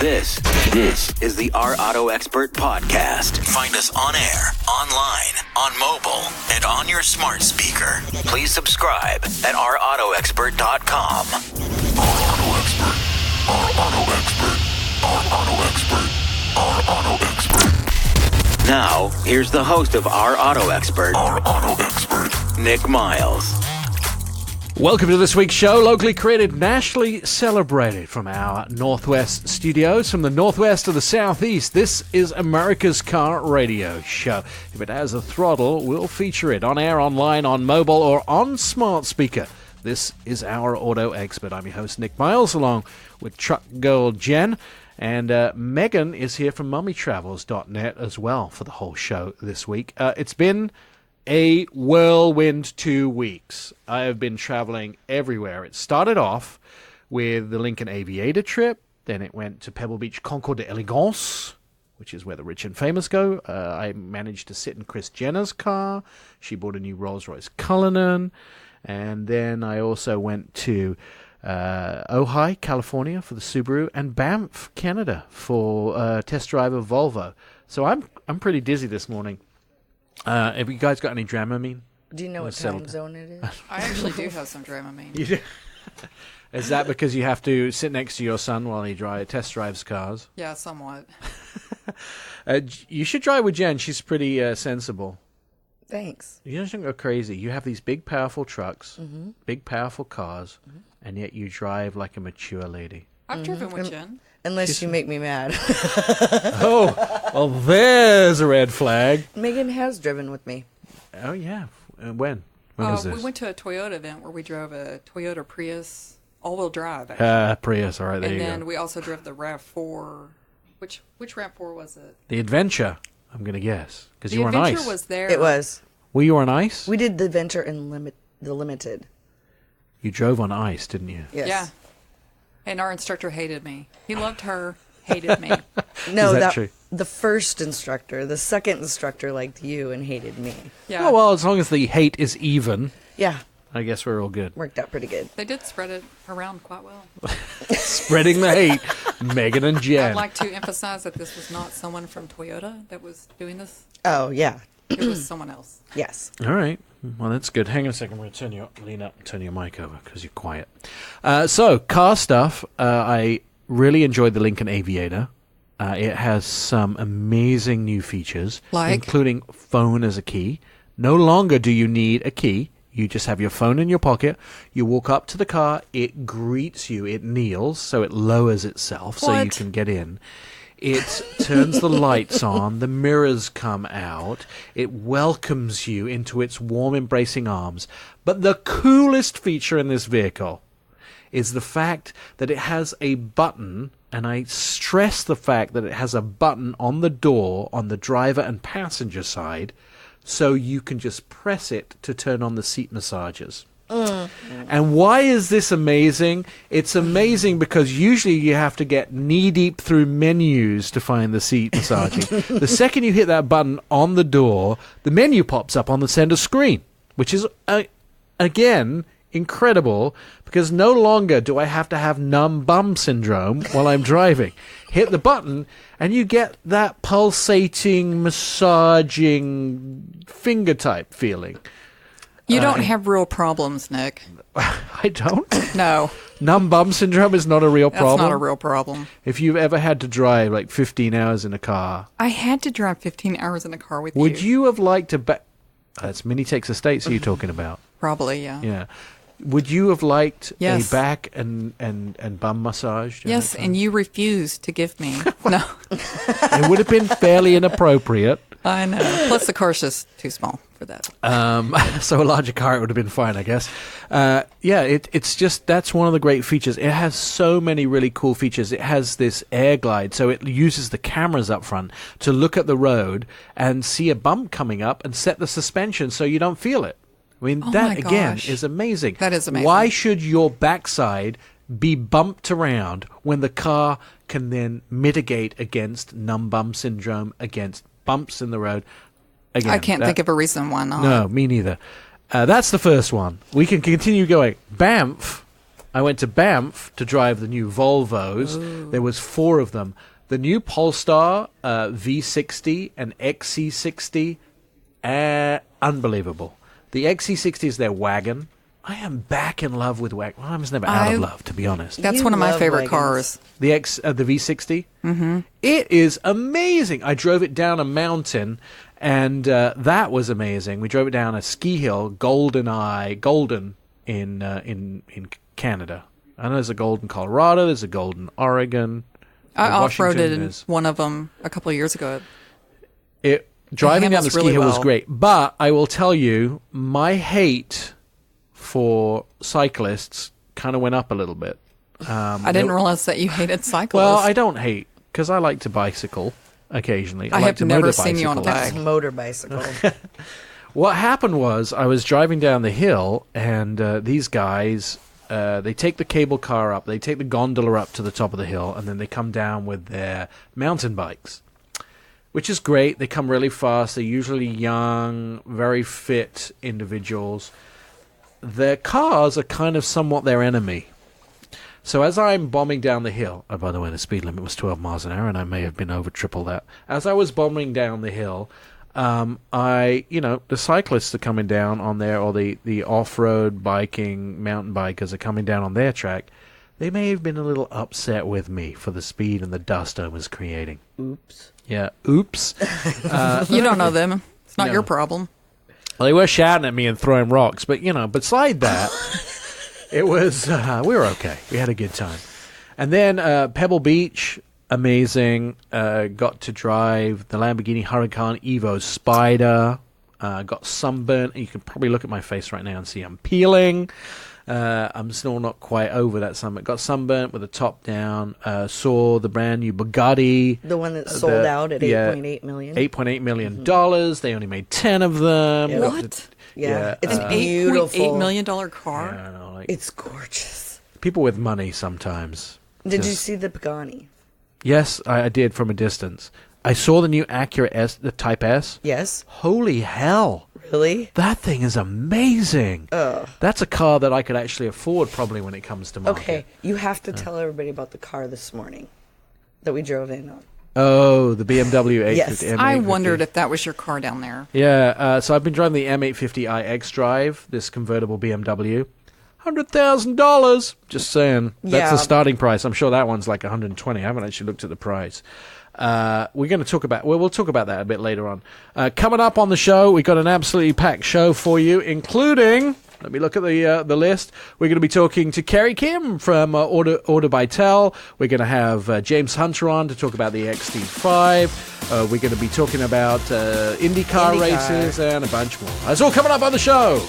This is the Our Auto Expert Podcast. Find us on air, online, on mobile, and on your smart speaker. Please subscribe at ourautoexpert.com. Our Auto Expert. Our Auto Expert. Our Auto Expert. Our Auto Expert. Now, here's the host of Our Auto Expert. Our Auto Expert. Nick Miles. Welcome to this week's show, locally created, nationally celebrated from our Northwest studios, from the Northwest to the Southeast. This is America's Car Radio Show. If it has a throttle, we'll feature it on air, online, on mobile, or on smart speaker. This is Our Auto Expert. I'm your host, Nick Miles, along with Truck Girl Jen. And Megan is here from MummyTravels.net as well for the whole show this week. It's been a whirlwind 2 weeks. I have been traveling everywhere. It started off with the Lincoln Aviator trip. Then it went to Pebble Beach Concours d'Elegance, which is where the rich and famous go. I managed to sit in Kris Jenner's car. She bought a new Rolls-Royce Cullinan. And then I also went to Ojai, California for the Subaru, and Banff, Canada for test drive of Volvo. So I'm pretty dizzy this morning. Have you guys got any Dramamine? Do you know what time zone it is? I actually do have some Dramamine. You do? Is that because you have to sit next to your son while he test drives cars? Yeah, somewhat. You should drive with Jen. She's pretty sensible. Thanks. You don't go crazy. You have these big, powerful trucks, big, powerful cars, and yet you drive like a mature lady. I've driven with Jen. Unless you make me mad. Oh, well, there's a red flag. Megan has driven with me. Oh, yeah. When? When was this? We went to a Toyota event where we drove a Toyota Prius all-wheel drive. Prius, all right, there you go. And then we also drove the RAV4. Which RAV4 was it? The Adventure, I'm going to guess, because you were on ice. The Adventure was there. It was. Were you on ice? We did the Adventure and the Limited. You drove on ice, didn't you? Yes. Yeah. And our instructor hated me. He loved her, hated me. No, Is that true? The first instructor. The second instructor liked you and hated me. Yeah. Oh, well, as long as the hate is even, Yeah. I guess we're all good. Worked out pretty good. They did spread it around quite well. Spreading the hate, Megan and Jen. I'd like to emphasize that this was not someone from Toyota that was doing this. Oh, yeah. It was someone else. Yes. All right. Well, that's good. Hang on a second. We're going to lean up and turn your mic over because you're quiet. So, car stuff. I really enjoyed the Lincoln Aviator. It has some amazing new features, including phone as a key. No longer do you need a key. You just have your phone in your pocket. You walk up to the car. It greets you. It kneels, so it lowers itself so you can get in. It turns the lights on. The mirrors come out. It welcomes you into its warm, embracing arms. But the coolest feature in this vehicle is the fact that it has a button, and I stress the fact that it has a button on the door on the driver and passenger side, so you can just press it to turn on the seat massagers. And why is this amazing? It's amazing because usually you have to get knee-deep through menus to find the seat massaging. The second you hit that button on the door, the menu pops up on the center screen, which is, again, incredible because no longer do I have to have numb bum syndrome while I'm driving. Hit the button and you get that pulsating, massaging, finger-type feeling. You don't have real problems, Nick. I don't? No. Numb bum syndrome is not a real problem? That's not a real problem. If you've ever had to drive like 15 hours in a car. I had to drive 15 hours in a car with you. Would you have liked to... That's Mini Takes Estates you're talking about. Probably, yeah. Yeah. Would you have liked Yes. a back and bum massage? Yes, and you refused to give me. No. It would have been fairly inappropriate. I know. Plus, the car's just too small for that. So a larger car, it would have been fine, I guess. It's just, that's one of the great features. It has so many really cool features. It has this air glide, so it uses the cameras up front to look at the road and see a bump coming up and set the suspension so you don't feel it. I mean, that, again, is amazing. That is amazing. Why should your backside be bumped around when the car can then mitigate against numb bum syndrome, against bumps in the road? Again, I can't think of a reason why not. No, me neither. That's the first one. We can continue going. Banff I went to Banff to drive the new Volvos. Ooh. There was 4 of them. The new Polestar V60 and XC60, unbelievable. The XC60 is their wagon. I am back in love with wagon. Well, I was never out of love, to be honest. That's one of my favorite cars. The V60? Mm-hmm. It is amazing. I drove it down a mountain, and that was amazing. We drove it down a ski hill, Golden in Canada. I know there's a Golden Colorado, there's a Golden Oregon. I off-roaded in one of them a couple of years ago. Driving down the ski hill was great, but I will tell you, my hate for cyclists kind of went up a little bit. I didn't realize that you hated cyclists. Well, I don't hate, because I like to bicycle occasionally. I have never seen you on a bike. That's motor bicycle. What happened was I was driving down the hill, and these guys, they take the cable car up, they take the gondola up to the top of the hill, and then they come down with their mountain bikes, which is great. They come really fast. They're usually young, very fit individuals. Their cars are kind of somewhat their enemy. So as I'm bombing down the hill, by the way, the speed limit was 12 miles an hour, and I may have been over triple that. As I was bombing down the hill, the cyclists are coming down on there, or the off-road biking mountain bikers are coming down on their track. They may have been a little upset with me for the speed and the dust I was creating. Oops. Yeah, oops. You don't know them. It's not your problem. Well, they were shouting at me and throwing rocks, but, beside that, it was, we were okay. We had a good time. And then Pebble Beach, amazing. Got to drive the Lamborghini Huracan Evo Spider. Got sunburnt. You can probably look at my face right now and see I'm peeling. I'm still not quite over that sunburnt. Got sunburnt with the top down. Saw the brand new Bugatti. The one that sold out at $8.8 million. $8.8 million. Mm-hmm. They only made 10 of them. Yeah. What? Yeah. It's an $8.8 million car? Yeah, I know, it's gorgeous. People with money sometimes. Did you see the Pagani? Yes, I did from a distance. I saw the new Acura S, the Type S. Yes. Holy hell. Really? That thing is amazing. That's a car that I could actually afford probably when it comes to market. Okay, you have to tell everybody about the car this morning that we drove in on. Oh, the BMW 850. Yes. M850. I wondered if that was your car down there. Yeah, so I've been driving the M850i X-Drive, this convertible BMW. $100,000. Just saying. That's the starting price. I'm sure that one's like $120. I haven't actually looked at the price. We're going to talk about... Well, we'll talk about that a bit later on. Coming up on the show, we've got an absolutely packed show for you, including... Let me look at the list. We're going to be talking to Carrie Kim from Autobytel. We're going to have James Hunter on to talk about the XT5. We're going to be talking about IndyCar races and a bunch more. That's all coming up on the show.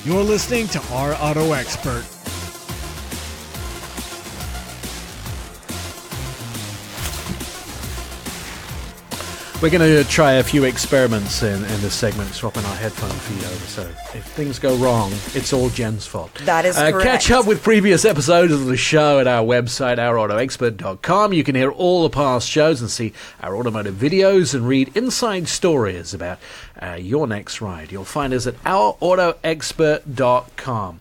You're listening to Our Auto Expert. We're going to try a few experiments in this segment, swapping our headphone feed over. So if things go wrong, it's all Jen's fault. That is correct. Catch up with previous episodes of the show at our website, ourautoexpert.com. You can hear all the past shows and see our automotive videos and read inside stories about your next ride. You'll find us at ourautoexpert.com.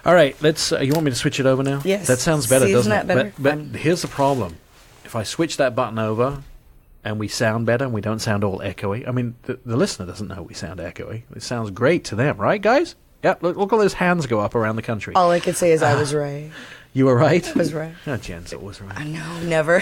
All right, let's. You want me to switch it over now? Yes. That sounds better, doesn't it? Better? But here's the problem. If I switch that button over... and we sound better, and we don't sound all echoey. I mean, the listener doesn't know we sound echoey. It sounds great to them, right, guys? Yeah, look all those hands go up around the country. All I could say is I was right. You were right? I was right. Oh, Jen's always right. I know, never.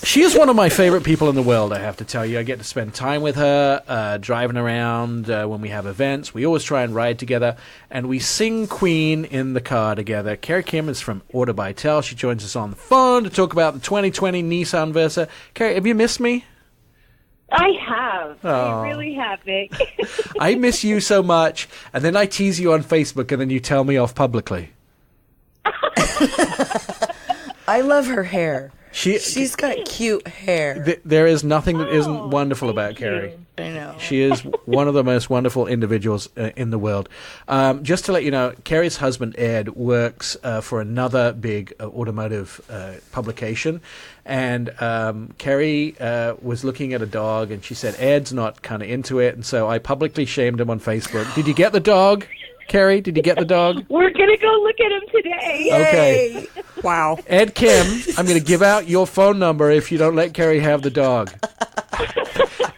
She is one of my favorite people in the world, I have to tell you. I get to spend time with her, driving around when we have events. We always try and ride together, and we sing Queen in the car together. Carrie Kim is from Autobytel. She joins us on the phone to talk about the 2020 Nissan Versa. Carrie, have you missed me? I have. Oh. I really have, Vic. I miss you so much, and then I tease you on Facebook, and then you tell me off publicly. I love her hair. She's got cute hair. There is nothing that isn't wonderful about Carrie. I know. She is one of the most wonderful individuals in the world. Just to let you know, Carrie's husband, Ed, works for another big automotive publication. And Carrie was looking at a dog, and she said, Ed's not kind of into it. And so I publicly shamed him on Facebook. Did you get the dog? Carrie, did you get the dog? We're going to go look at him today. Okay. Wow. Ed Kim, I'm going to give out your phone number if you don't let Carrie have the dog.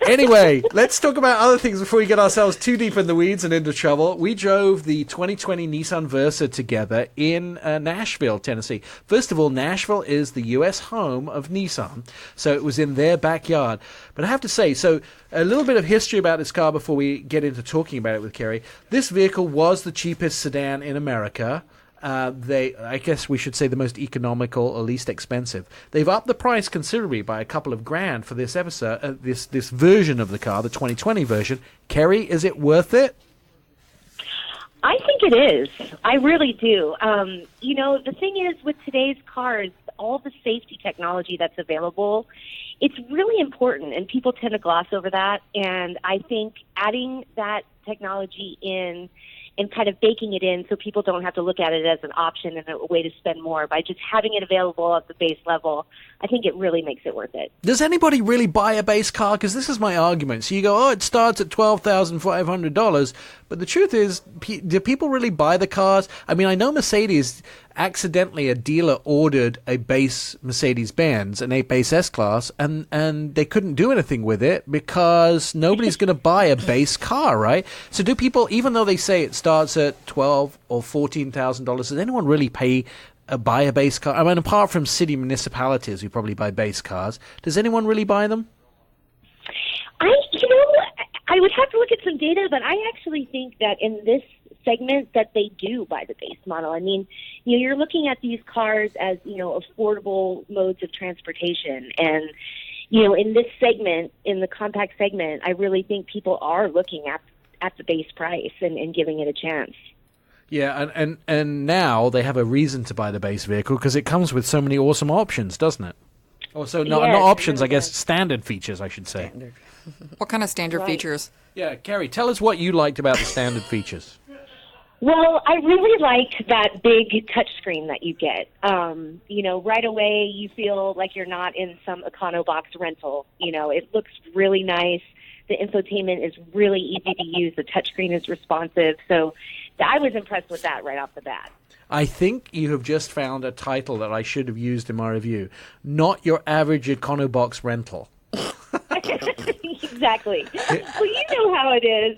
Anyway, let's talk about other things before we get ourselves too deep in the weeds and into trouble. We drove the 2020 Nissan Versa together in Nashville, Tennessee. First of all, Nashville is the U.S. home of Nissan, so it was in their backyard. But I have to say, so a little bit of history about this car before we get into talking about it with Carrie. This vehicle was the cheapest sedan in America. I guess we should say the most economical or least expensive. They've upped the price considerably by a couple of grand for this episode, this version of the car, the 2020 version. Carrie, is it worth it? I think it is. I really do. The thing is, with today's cars, all the safety technology that's available, it's really important, and people tend to gloss over that. And I think adding that technology in and kind of baking it in so people don't have to look at it as an option and a way to spend more by just having it available at the base level, I think it really makes it worth it. Does anybody really buy a base car? Because this is my argument. So you go, oh, it starts at $12,500. But the truth is, do people really buy the cars? I mean, I know Mercedes, accidentally a dealer ordered a base Mercedes-Benz, an 8-base S-Class, and they couldn't do anything with it because nobody's going to buy a base car, right? So do people, even though they say it starts at $12,000 or $14,000, does anyone really buy a base car? I mean, apart from city municipalities who probably buy base cars, does anyone really buy them? I would have to look at some data, but I actually think that in this segment that they do buy the base model. I mean, you're looking at these cars as, affordable modes of transportation. And, in this segment, in the compact segment, I really think people are looking at the base price and giving it a chance. Yeah, and now they have a reason to buy the base vehicle because it comes with so many awesome options, doesn't it? Oh, so not options, I guess, standard features, I should say. Standard. What kind of standard features? Yeah, Carrie, tell us what you liked about the standard features. Well, I really like that big touchscreen that you get. Right away you feel like you're not in some Econobox rental. It looks really nice. The infotainment is really easy to use. The touchscreen is responsive. So I was impressed with that right off the bat. I think you have just found a title that I should have used in my review. Not your average Econobox rental. Exactly. Well, you know how it is.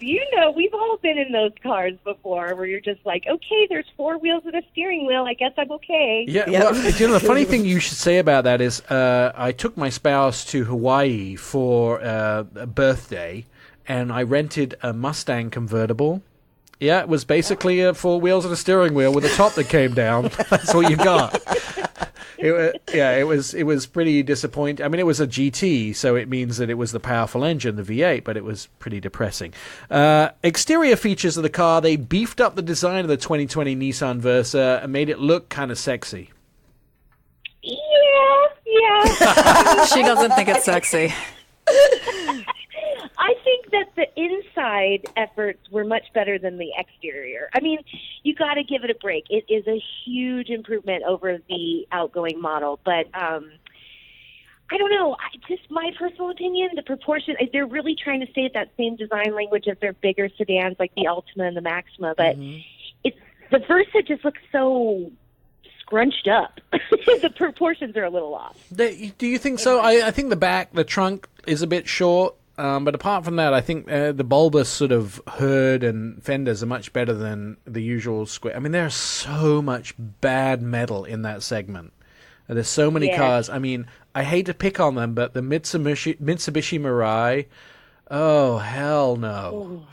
We've all been in those cars before where you're just like, okay, there's 4 wheels and a steering wheel. I guess I'm okay. Yeah. Well, the funny thing you should say about that is I took my spouse to Hawaii for a birthday, and I rented a Mustang convertible. Yeah, it was basically 4 wheels and a steering wheel with a top that came down. That's what you got. It was pretty disappointing. I mean, it was a GT, so it means that it was the powerful engine, the V8, but it was pretty depressing. Exterior features of the car, they beefed up the design of the 2020 Nissan Versa and made it look kind of sexy. Yeah. She doesn't think it's sexy. I think that the inside efforts were much better than the exterior. I mean, you got to give it a break. It is a huge improvement over the outgoing model, but I don't know. Just my personal opinion, the proportion, they're really trying to stay at that same design language as their bigger sedans like the Altima and the Maxima, but the Versa just looks so scrunched up. The proportions are a little off. Do you think so? I think the trunk is a bit short. But apart from that, I think the bulbous sort of hood and fenders are much better than the usual square. I mean, there's so much bad metal in that segment. There's so many cars. I mean, I hate to pick on them, but the Mitsubishi Mirai, oh, hell no.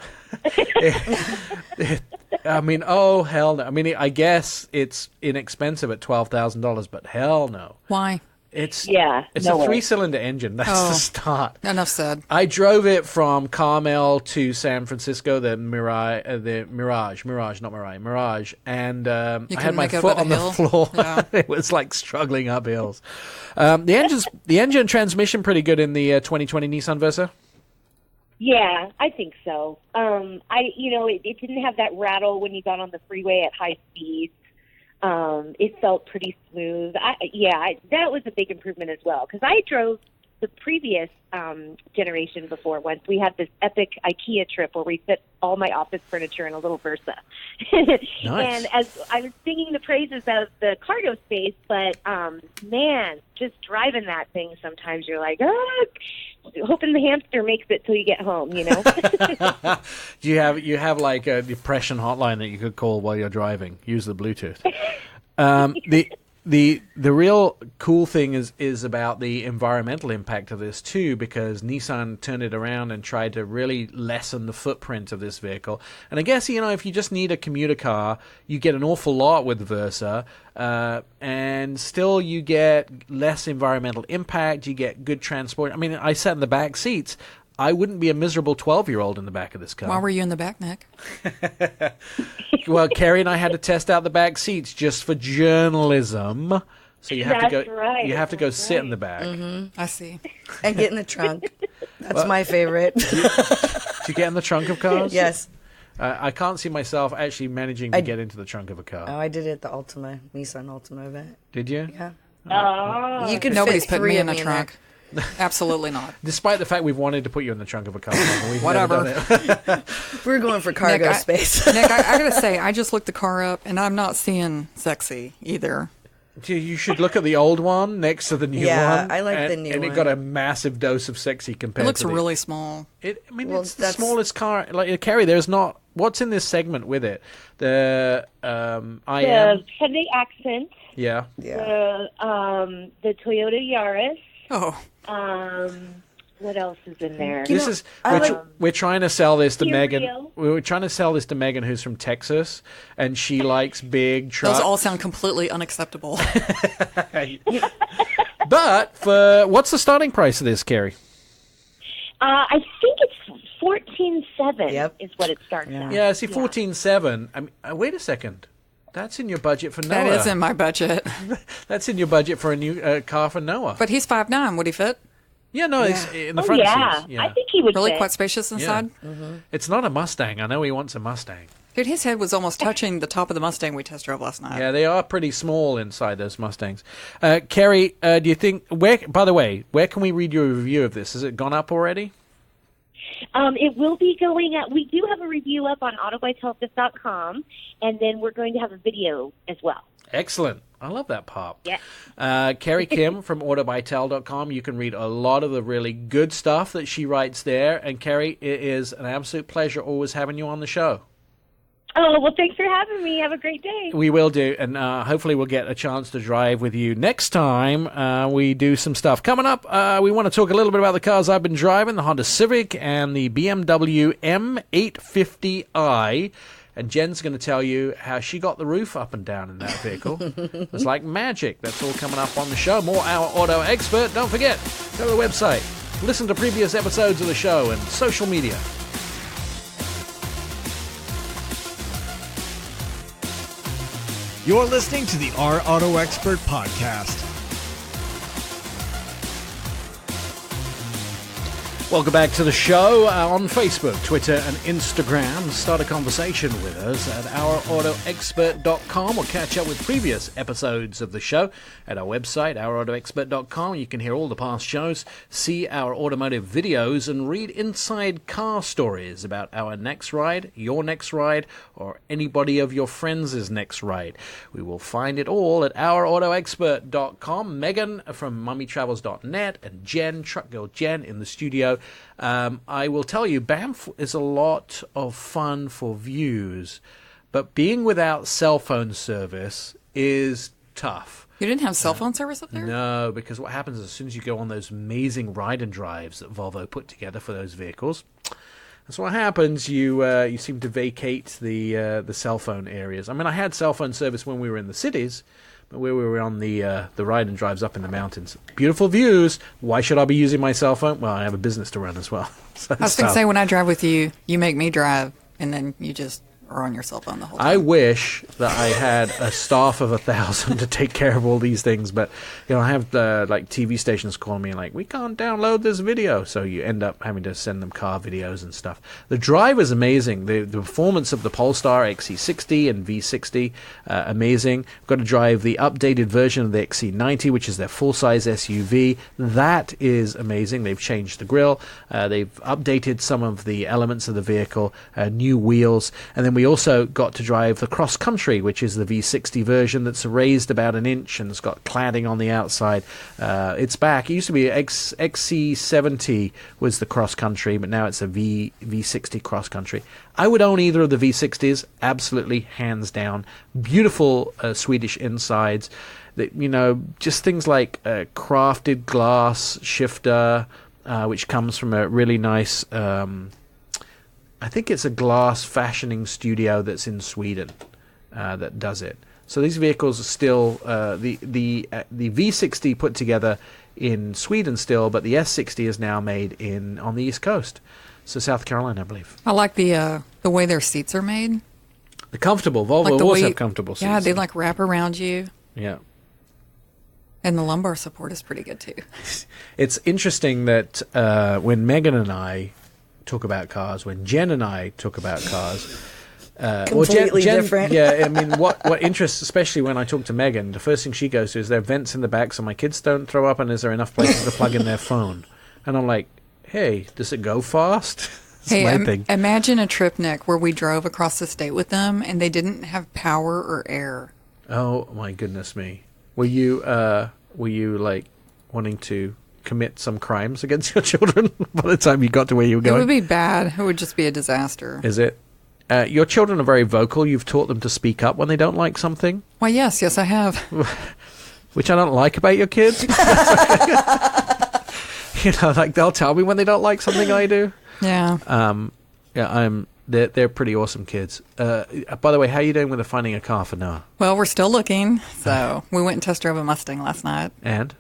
I mean, oh, hell no. I mean, I guess it's inexpensive at $12,000, but hell no. Why? It's Yeah, it's no a way. 3-cylinder engine. That's the start. Enough said. I drove it from Carmel to San Francisco, the Mirage, and I had couldn't my make it foot up on that the hill? floor. Yeah. It was like struggling up hills. The engine and transmission pretty good in the 2020 Nissan Versa. Yeah, I think so. It didn't have that rattle when you got on the freeway at high speeds. It felt pretty smooth. That was a big improvement as well, because I drove the previous generation before. Once we had this epic IKEA trip where we fit all my office furniture in a little Versa. Nice. And as I was singing the praises of the cargo space, but man, just driving that thing, sometimes you're like, hoping the hamster makes it till you get home, you know. Do you have like a depression hotline that you could call while you're driving? Use the Bluetooth. The real cool thing is about the environmental impact of this too, because Nissan turned it around and tried to really lessen the footprint of this vehicle. And I guess, if you just need a commuter car, you get an awful lot with the Versa, and still you get less environmental impact, you get good transport. I mean, I sat in the back seats. I wouldn't be a miserable 12-year-old in the back of this car. Why were you in the back, Nick? Well, Carrie and I had to test out the back seats just for journalism. So you have to go. That's right. You have to go That's sit in right. the back. I see. And get in the trunk. That's my favorite. Do you get in the trunk of cars? Yes. I can't see myself actually managing to get into the trunk of a car. Oh, I did it at the Nissan Ultima event. Did you? Yeah. Oh, You could Nobody's fit putting three me of in the there. trunk. Absolutely not. Despite the fact we've wanted to put you in the trunk of a car. We've Whatever. never done it. We're going for cargo Nick, space. Nick, I gotta say, I just looked the car up, and I'm not seeing sexy either. You should look at the old one next to the new Yeah, one. I like and, the new and one. it got a massive dose of sexy compared It looks to the... really small. Well, it's the that's- smallest car. Like Carrie, there's not... What's in this segment with it? The the IM? Hyundai Accent, Yeah. Yeah. the Toyota Yaris. Oh, What else is in there? We're trying to sell this to Here Megan. we go. We're trying to sell this to Megan, who's from Texas, and she likes big trucks. those all sound completely unacceptable. But what's the starting price of this, Carrie? I think it's 14.7 Yep. is what it starts at. Yeah, see, 14.7. I mean, wait a second. That's in your budget for Noah. That is in my budget. That's in your budget for a new car for Noah. But he's 5'9". Would he fit? Yeah, no, it's in the Oh, front yeah. seats. I think he would Really fit. quite spacious inside? It's not a Mustang. I know he wants a Mustang. Dude, his head was almost touching the top of the Mustang we test drove last night. Yeah, they are pretty small inside those Mustangs. Carrie, do you think... By the way, where can we read your review of this? Has it gone up already? It will be going up. We do have a review up on Autobytel.com, and then we're going to have a video as well. Excellent. I love that pop. Yeah. Carrie Kim from Autobytel.com. You can read a lot of the really good stuff that she writes there. And Carrie, it is an absolute pleasure always having you on the show. Oh, well, thanks for having me. Have a great day. We will do, and hopefully we'll get a chance to drive with you next time we do some stuff. Coming up, we want to talk a little bit about the cars I've been driving, the Honda Civic and the BMW M850i. And Jen's going to tell you how she got the roof up and down in that vehicle. It's like magic. That's all coming up on the show. More Our Auto Expert. Don't forget, go to the website, listen to previous episodes of the show, and social media. You're listening to the Our Auto Expert podcast. Welcome back to the show on Facebook, Twitter, and Instagram. Start a conversation with us at ourautoexpert.com or catch up with previous episodes of the show at our website, ourautoexpert.com. You can hear all the past shows, see our automotive videos, and read inside car stories about our next ride, your next ride, or anybody of your friends' next ride. We will find it all at ourautoexpert.com. Megan from mummytravels.net and Jen, Truck Girl Jen, in the studio. I will tell you, Banff is a lot of fun for views, but being without cell phone service is tough. You didn't have cell phone service up there? No, because what happens as soon as you go on those amazing ride and drives that Volvo put together for those vehicles, that's what happens. You seem to vacate the cell phone areas. I mean, I had cell phone service when we were in the cities, where we were on the ride and drives up in the mountains. Beautiful views. Why should I be using my cell phone? Well, I have a business to run as well. So I was going to say, when I drive with you, you make me drive, and then you just are on your cell phone the whole time. I wish that I had a staff of 1,000 to take care of all these things, but I have like TV stations calling me like, we can't download this video, so you end up having to send them car videos and stuff. The drive is amazing. The performance of the Polestar XC60 and V60, amazing. I've got to drive the updated version of the XC90, which is their full-size SUV. That is amazing. They've changed the grille. They've updated some of the elements of the vehicle, new wheels, and then we also got to drive the Cross Country, which is the V60 version that's raised about an inch and it's got cladding on the outside. It's back. It used to be XC70 was the Cross Country, but now it's a V60 Cross Country. I would own either of the V60s, absolutely, hands down. Beautiful Swedish insides. Just things like crafted glass shifter, which comes from a really nice... I think it's a glass fashioning studio that's in Sweden that does it. So these vehicles are still the V60 put together in Sweden still, but the S60 is now made on the East Coast, so South Carolina, I believe. I like the way their seats are made. They're comfortable. Volvo always have comfortable seats. Yeah, they like wrap around you. Yeah. And the lumbar support is pretty good too. It's interesting that when Megan and I talk about cars, when Jen and I talk about cars, completely different. Yeah, I mean, what interests, especially when I talk to Megan, the first thing she goes to is there are vents in the back so my kids don't throw up, and is there enough places to plug in their phone? And I'm like, hey, does it go fast? Imagine a trip, Nick, where we drove across the state with them and they didn't have power or air. Oh my goodness me! Were you like wanting to commit some crimes against your children by the time you got to where you were going? It would be bad. It would just be a disaster. Is it? Your children are very vocal. You've taught them to speak up when they don't like something. Why, yes, I have. Which I don't like about your kids. Like they'll tell me when they don't like something I do. Yeah. They're pretty awesome kids. By the way, how are you doing with finding a car for Noah? Well, we're still looking. So we went and test drove a Mustang last night. And?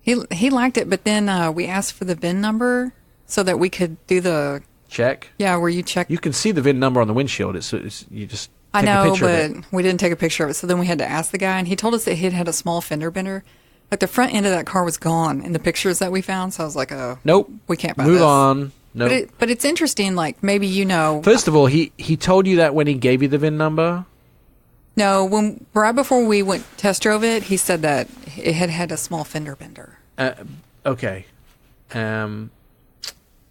He liked it, but then we asked for the VIN number so that we could do the check. Yeah, where you check. You can see the VIN number on the windshield. It's you just. I know, take a picture but of it. We didn't take a picture of it. So then we had to ask the guy, and he told us that he'd had a small fender bender. Like the front end of that car was gone in the pictures that we found. So I was like, "Oh, nope, we can't buy Move this." on. Nope. But it's interesting. Like maybe First of all, he told you that when he gave you the VIN number. No, right before we went test drove it, he said that it had a small fender bender. Okay.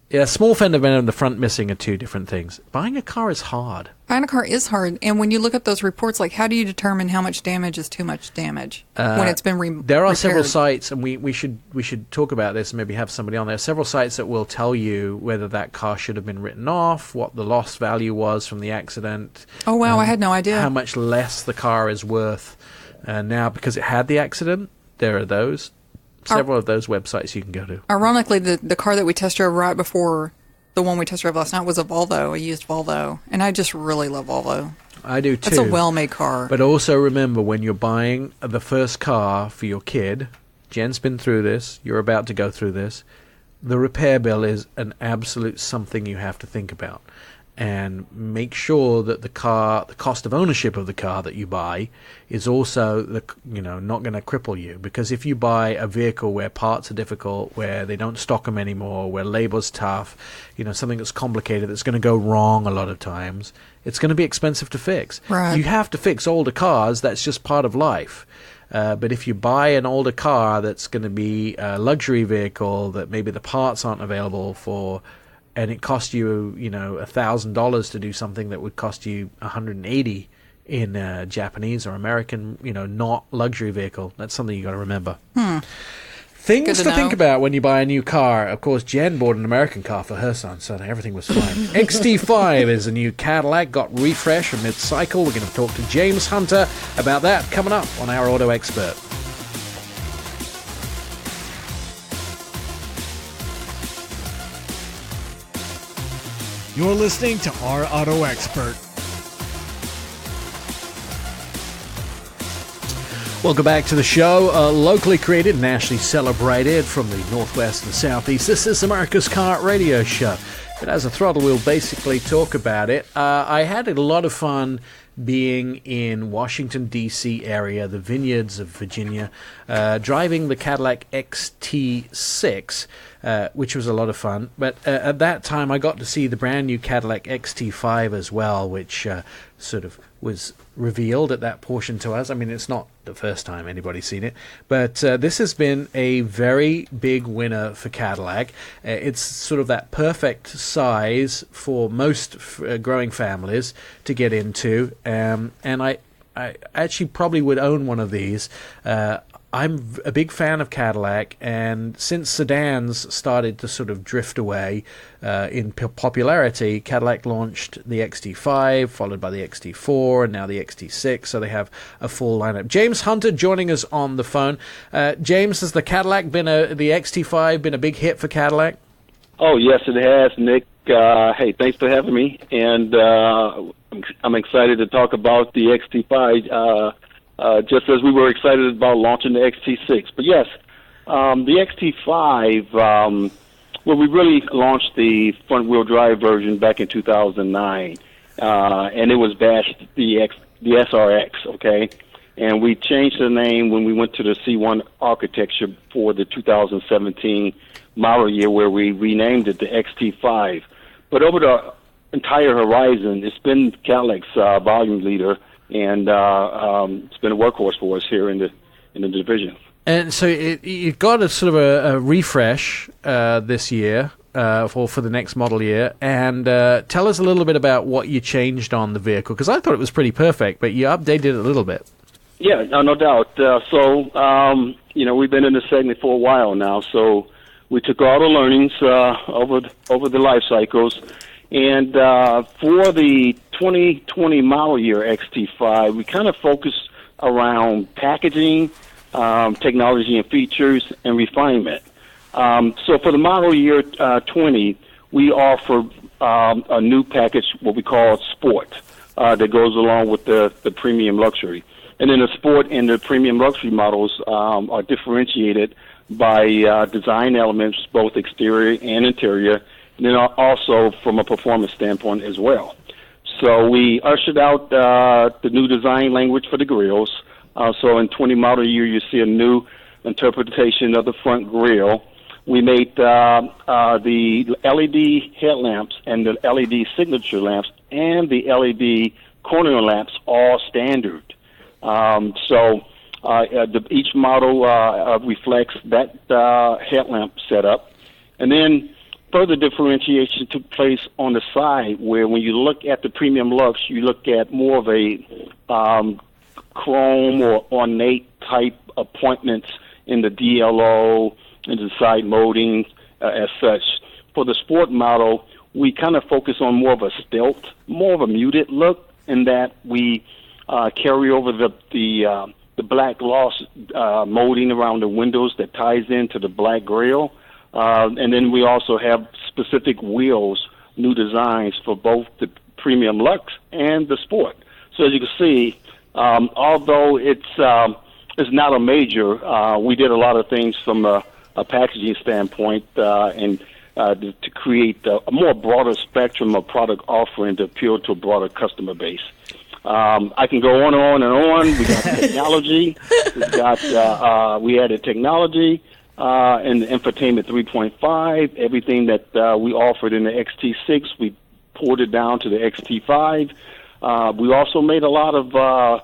Yeah, small fender bender and the front missing are two different things. Buying a car is hard. Buying a car is hard. And when you look at those reports, like how do you determine how much damage is too much damage when it's been repaired? There are several sites, and we should talk about this and maybe have somebody on there. Several sites that will tell you whether that car should have been written off, what the lost value was from the accident. Oh, wow, I had no idea. How much less the car is worth now because it had the accident. There are those. Several of those websites you can go to. Ironically, the car that we test drove right before the one we test drove last night was a Volvo, a used Volvo. And I just really love Volvo. I do too. It's a well-made car. But also remember, when you're buying the first car for your kid, Jen's been through this, you're about to go through this, the repair bill is an absolute something you have to think about. And make sure that the cost of ownership of the car that you buy is also not going to cripple you. Because if you buy a vehicle where parts are difficult, where they don't stock them anymore, where labor's tough, something that's complicated, that's going to go wrong a lot of times, it's going to be expensive to fix. Right. You have to fix older cars. That's just part of life. But if you buy an older car that's going to be a luxury vehicle that maybe the parts aren't available for, and it cost you, $1,000 to do something that would cost you $180 in a Japanese or American, not luxury vehicle. That's something you got to remember. Things to think about when you buy a new car. Of course, Jen bought an American car for her son, so everything was fine. XT5 is a new Cadillac, got refresh and mid-cycle. We're going to talk to James Hunter about that coming up on Our Auto Expert. You're listening to Our Auto Expert. Welcome back to the show. Locally created, nationally celebrated from the Northwest and Southeast. This is America's Car Radio Show. It has a throttle. We'll basically talk about it. I had a lot of fun being in Washington, D.C. area, the vineyards of Virginia, driving the Cadillac XT5, which was a lot of fun. But at that time, I got to see the brand new Cadillac XT5 as well, which sort of was revealed at that portion to us. I mean, it's not the first time anybody's seen it, but this has been a very big winner for Cadillac. It's sort of that perfect size for most growing families to get into, and I actually probably would own one of these. I'm a big fan of Cadillac, and since sedans started to sort of drift away in popularity, Cadillac launched the XT5, followed by the XT4, and now the XT6, so they have a full lineup. James Hunter joining us on the phone. James, has the XT5 been a big hit for Cadillac? Oh, yes, it has, Nick. Hey, thanks for having me, and I'm excited to talk about the XT5, just as we were excited about launching the XT6. But yes, the XT5, well, we really launched the front-wheel drive version back in 2009, and it was bashed the SRX, okay? And we changed the name when we went to the C1 architecture for the 2017 model year, where we renamed it the XT5. But over the entire horizon, it's been Cadillac's volume leader, and it's been a workhorse for us here in the division. And so you've got a sort of a refresh this year for the next model year, and tell us a little bit about what you changed on the vehicle, because I thought it was pretty perfect, but you updated it a little bit. Yeah, no doubt. We've been in this segment for a while now, so we took all the learnings over the life cycles. And for the 2020 model year XT5, we kind of focused around packaging, technology and features, and refinement. So for the model year 20, we offer a new package, what we call Sport, that goes along with the premium luxury. And then the Sport and the premium luxury models are differentiated by design elements, both exterior and interior, and then also from a performance standpoint as well. So we ushered out the new design language for the grills. So in 20 model year, you see a new interpretation of the front grille. We made the LED headlamps and the LED signature lamps and the LED corner lamps all standard. Each model reflects that headlamp setup. And then further differentiation took place on the side, where when you look at the premium lux, you look at more of a chrome or ornate type appointments in the DLO and the side molding as such. For the Sport model, we kind of focus on more of a stealth, more of a muted look, in that we carry over the black gloss molding around the windows that ties into the black grille. And then we also have specific wheels, new designs for both the premium lux and the Sport. So as you can see, although it's not a major, we did a lot of things from a packaging standpoint and to create a more broader spectrum of product offering to appeal to a broader customer base. I can go on and on and on. We got technology. We added technology and infotainment 3.5. Everything that we offered in the XT6, we poured it down to the XT5. We also made a lot of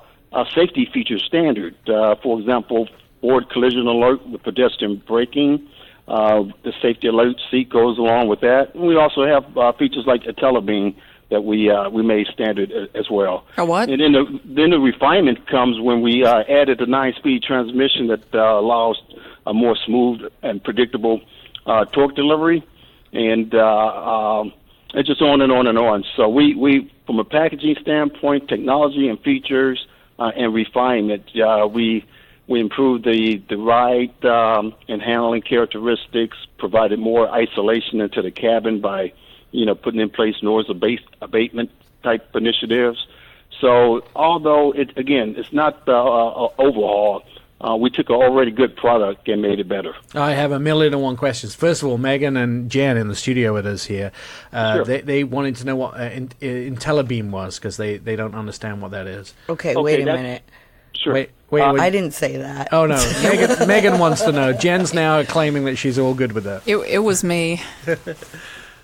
safety features standard. For example, forward collision alert with pedestrian braking. The safety alert seat goes along with that. And we also have features like a telebeam that we made standard as well. A what? And then the refinement comes when we added the 9-speed transmission that allows a more smooth and predictable torque delivery, and it's just on and on and on. So we from a packaging standpoint, technology and features and refinement, we improved the ride and handling characteristics, provided more isolation into the cabin by putting in place noise abatement type initiatives. So although it's not overhaul, we took an already good product and made it better. I have 1,000,001 questions. First of all, Megan and Jen in the studio with us here, Sure. they wanted to know what IntelliBeam was because they don't understand what that is. Okay, wait a minute. Sure. Wait, I didn't say that. Oh no, Megan wants to know. Jen's now claiming that she's all good with that. It was me.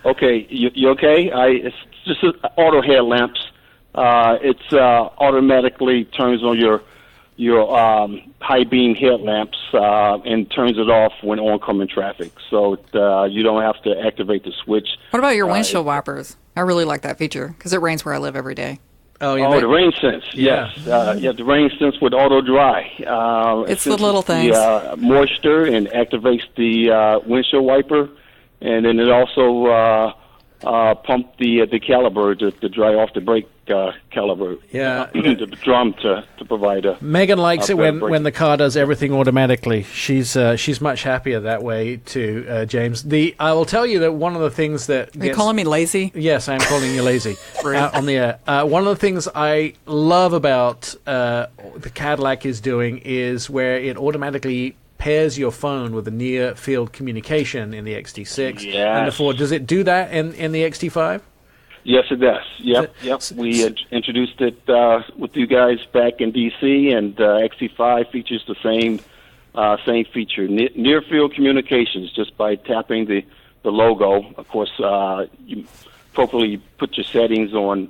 Okay, you okay? It's just auto headlamps. It's automatically turns on your high beam headlamps and turns it off when oncoming traffic. So you don't have to activate the switch. What about your windshield wipers? I really like that feature because it rains where I live every day. Oh, the rain sense. Yeah. Yes, the rain sense with auto dry. It's the little things. The moisture and activates the windshield wiper, and then it also pump the caliper to dry off the brake caliper. Yeah. The drum to provide a. Megan likes it better when the car does everything automatically. She's much happier that way too, James. I will tell you that one of the things that Are you calling me lazy? Yes, I am calling you lazy on the air. One of the things I love about the Cadillac is doing is where it automatically pairs your phone with a near field communication in the XT6 and the Ford. Does it do that in the XT5? Yes, it does. Yep. We introduced it with you guys back in D.C., and XT5 features the same feature, near field communications, just by tapping the logo. Of course, you appropriately put your settings on,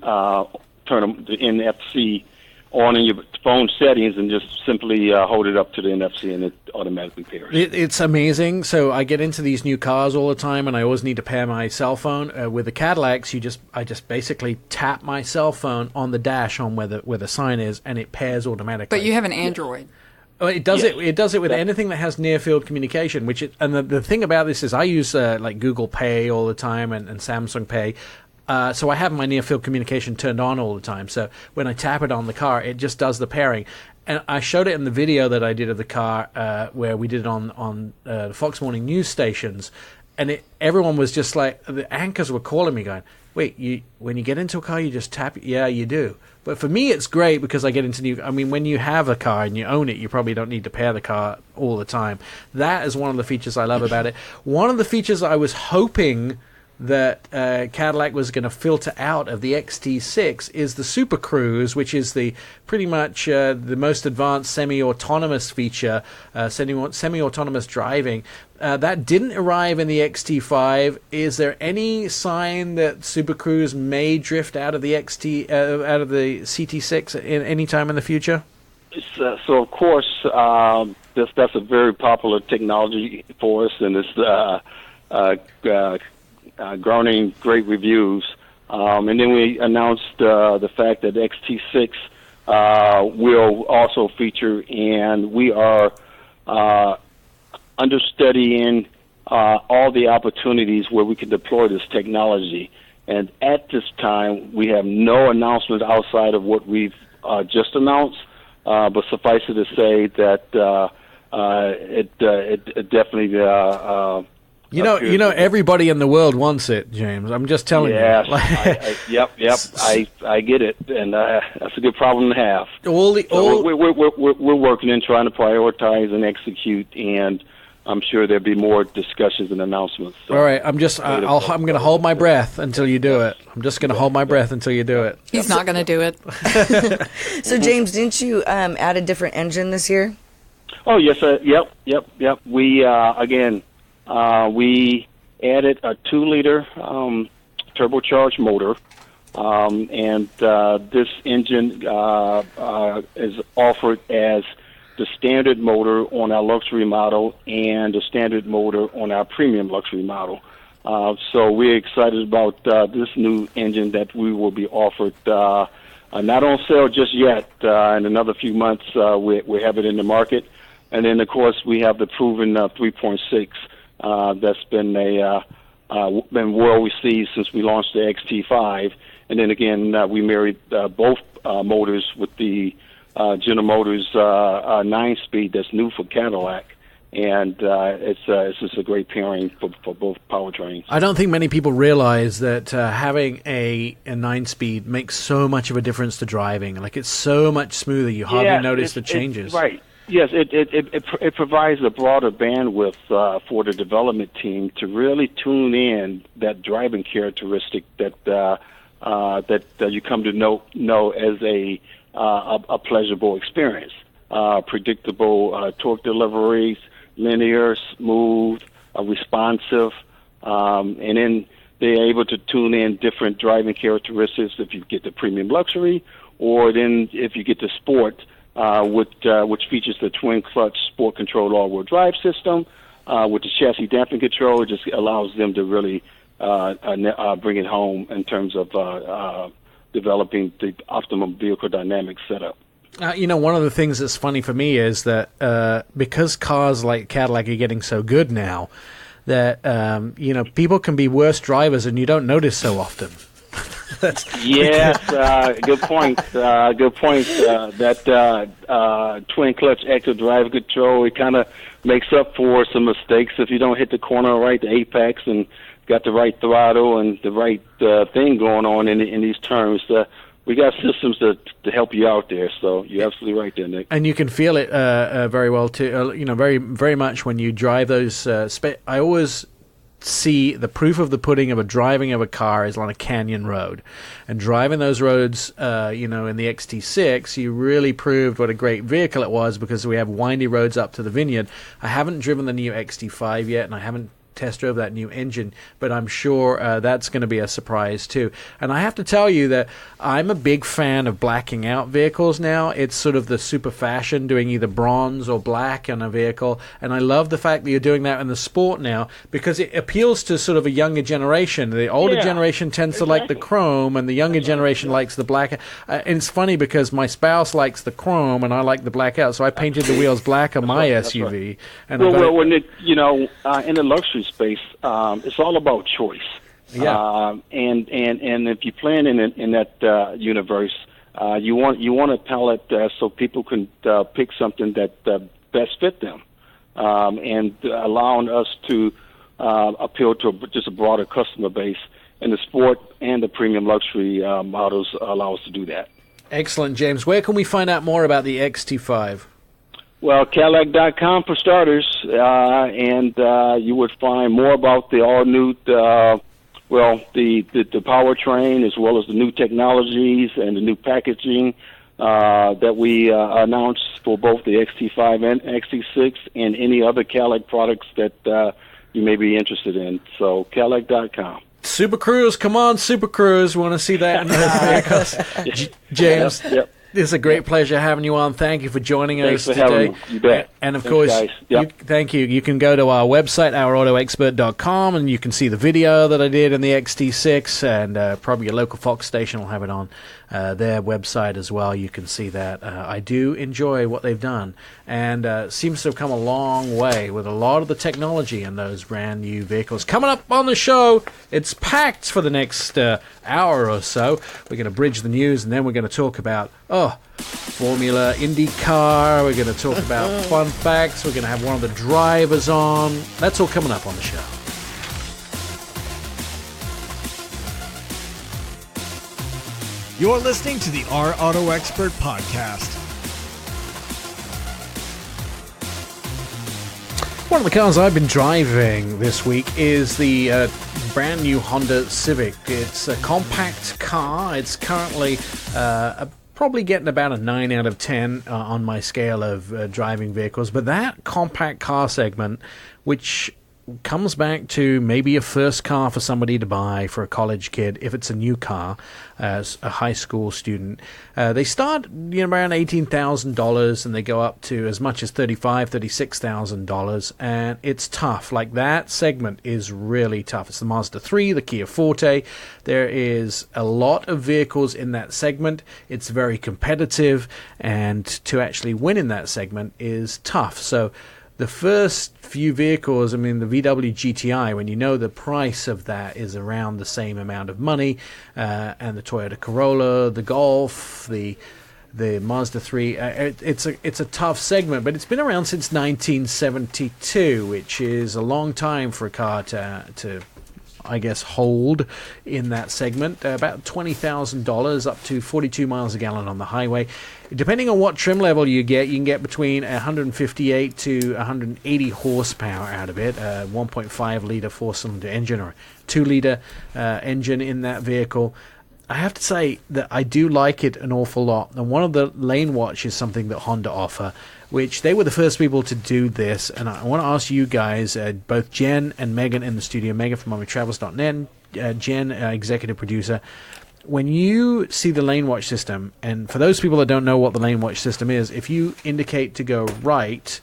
turn the NFC on in your phone settings, and just simply hold it up to the NFC, and it automatically pairs. It's amazing. So I get into these new cars all the time, and I always need to pair my cell phone. With the Cadillacs, I just basically tap my cell phone on the dash on where the sign is, and it pairs automatically. But you have an Android. Oh, it does it. It does it with anything that has near field communication. The thing about this is I use like Google Pay all the time and Samsung Pay. So I have my near-field communication turned on all the time. So when I tap it on the car, it just does the pairing. And I showed it in the video that I did of the car where we did it on the Fox Morning News stations. And everyone was just like, the anchors were calling me going, wait, when you get into a car, you just tap it? Yeah, you do. But for me, it's great because I get into when you have a car and you own it, you probably don't need to pair the car all the time. That is one of the features I love about it. One of the features I was hoping that Cadillac was going to filter out of the XT6 is the Super Cruise, which is pretty much the most advanced semi-autonomous feature, semi-autonomous driving. That didn't arrive in the XT5. Is there any sign that Super Cruise may drift out of the out of the CT6 in any time in the future? So of course, that's a very popular technology for us, and it's garnering great reviews. And then we announced the fact that XT6 will also feature, and we are understudying all the opportunities where we can deploy this technology. And at this time, we have no announcement outside of what we've just announced, but suffice it to say that it definitely everybody in the world wants it, James. I'm just telling you. Yep. I get it, and that's a good problem to have. We're working and trying to prioritize and execute, and I'm sure there'll be more discussions and announcements. So. All right, I'm going to hold my breath until you do it. I'm just going to hold my breath until you do it. He's not going to do it. So, James, didn't you add a different engine this year? Oh yes, yep. We we added a 2-liter turbocharged motor, and this engine is offered as the standard motor on our luxury model and the standard motor on our premium luxury model. So we're excited about this new engine that we will be offered. Not on sale just yet. In another few months, we have it in the market. And then, of course, we have the proven 3.6 that's been well received since we launched the XT5. And then again, we married both motors with the General Motors 9-speed that's new for Cadillac. and it's just a great pairing for both powertrains. I don't think many people realize that having a 9-speed makes so much of a difference to driving. Like, it's so much smoother. You hardly notice the changes. Right. Yes, it provides a broader bandwidth for the development team to really tune in that driving characteristic that you come to know as a pleasurable experience. Predictable torque deliveries, linear, smooth, responsive, and then they're able to tune in different driving characteristics if you get the premium luxury, or then if you get the sport, which features the twin clutch sport control all-wheel drive system with the chassis damping control. It just allows them to really bring it home in terms of developing the optimum vehicle dynamic setup. One of the things that's funny for me is that because cars like Cadillac are getting so good now, that people can be worse drivers and you don't notice so often. Yes, good point. Good point. That twin clutch active drive control, it kind of makes up for some mistakes if you don't hit the corner right, the apex, and got the right throttle and the right thing going on in these terms. We got systems to help you out there, so you're absolutely right there, Nick. And you can feel it very well too. Very, very much when you drive those. I always see the proof of the pudding of driving of a car is on a canyon road, and driving those roads, in the XT6, you really proved what a great vehicle it was, because we have windy roads up to the vineyard. I haven't driven the new XT5 yet, and I haven't test drove that new engine, but I'm sure that's going to be a surprise too. And I have to tell you that I'm a big fan of blacking out vehicles now. It's sort of the super fashion, doing either bronze or black on a vehicle, and I love the fact that you're doing that in the sport now, because it appeals to sort of a younger generation. The older generation tends to like the chrome, and the younger generation likes the black. And it's funny because my spouse likes the chrome and I like the blackout, so I painted the wheels black on my SUV. And when in the luxury space, it's all about choice. Yeah. And if you plan in that universe, you want a palette so people can pick something that best fit them, and allowing us to appeal to just a broader customer base. And the sport and the premium luxury models allow us to do that. Excellent, James. Where can we find out more about the XT5? Well, Cadillac.com for starters, and you would find more about the all-new, the powertrain, as well as the new technologies and the new packaging that we announced for both the XT5 and XT6, and any other Cadillac products that you may be interested in. So, Cadillac.com. Super Cruise, come on, Super Cruise. We want to see that in those vehicles. James. Yep. It's a great pleasure having you on. Thank you for joining us today. Thanks for having me. You bet. And of course, thank you. You can go to our website, ourautoexpert.com, and you can see the video that I did in the XT6, and probably your local Fox station will have it on their website as well. You can see that. I do enjoy what they've done, and seems to have come a long way with a lot of the technology in those brand new vehicles. Coming up on the show, it's packed for the next hour or so. We're going to bridge the news, and then we're going to talk about Formula IndyCar. We're going to talk about fun facts. We're going to have one of the drivers on. That's all coming up on the show. You're listening to the Our Auto Expert podcast. One of the cars I've been driving this week is the brand new Honda Civic. It's a compact car. It's currently probably getting about a 9 out of 10 on my scale of driving vehicles. But that compact car segment, which comes back to maybe a first car for somebody to buy for a college kid, if it's a new car, as a high school student, they start around $18,000 and they go up to as much as $36,000, and it's tough. Like, that segment is really tough. It's the Mazda 3, the Kia Forte. There is a lot of vehicles in that segment. It's very competitive, and to actually win in that segment is tough. So the first few vehicles, the VW GTI, when you know the price of that is around the same amount of money, and the Toyota Corolla, the Golf, the the Mazda 3. It's a tough segment, but it's been around since 1972, which is a long time for a car to I guess, hold in that segment. About $20,000 up to 42 miles a gallon on the highway. Depending on what trim level you can get between 158 to 180 horsepower out of it. 1.5 litre four-cylinder engine or 2 litre engine in that vehicle. I have to say that I do like it an awful lot. And one of the lane watch is something that Honda offer, which they were the first people to do this. And I want to ask you guys, both Jen and Megan in the studio, Megan from MommyTravels.net, Jen, executive producer, when you see the lane watch system, and for those people that don't know what the lane watch system is, if you indicate to go right,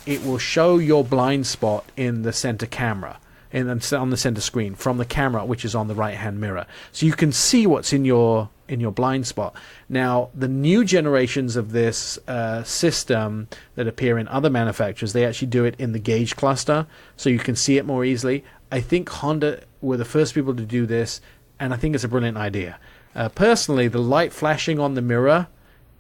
it will show your blind spot in the center camera. On the center screen from the camera, which is on the right-hand mirror, so you can see what's in your blind spot. Now, the new generations of this system that appear in other manufacturers, they actually do it in the gauge cluster, so you can see it more easily. I think Honda were the first people to do this, and I think it's a brilliant idea. Personally, the light flashing on the mirror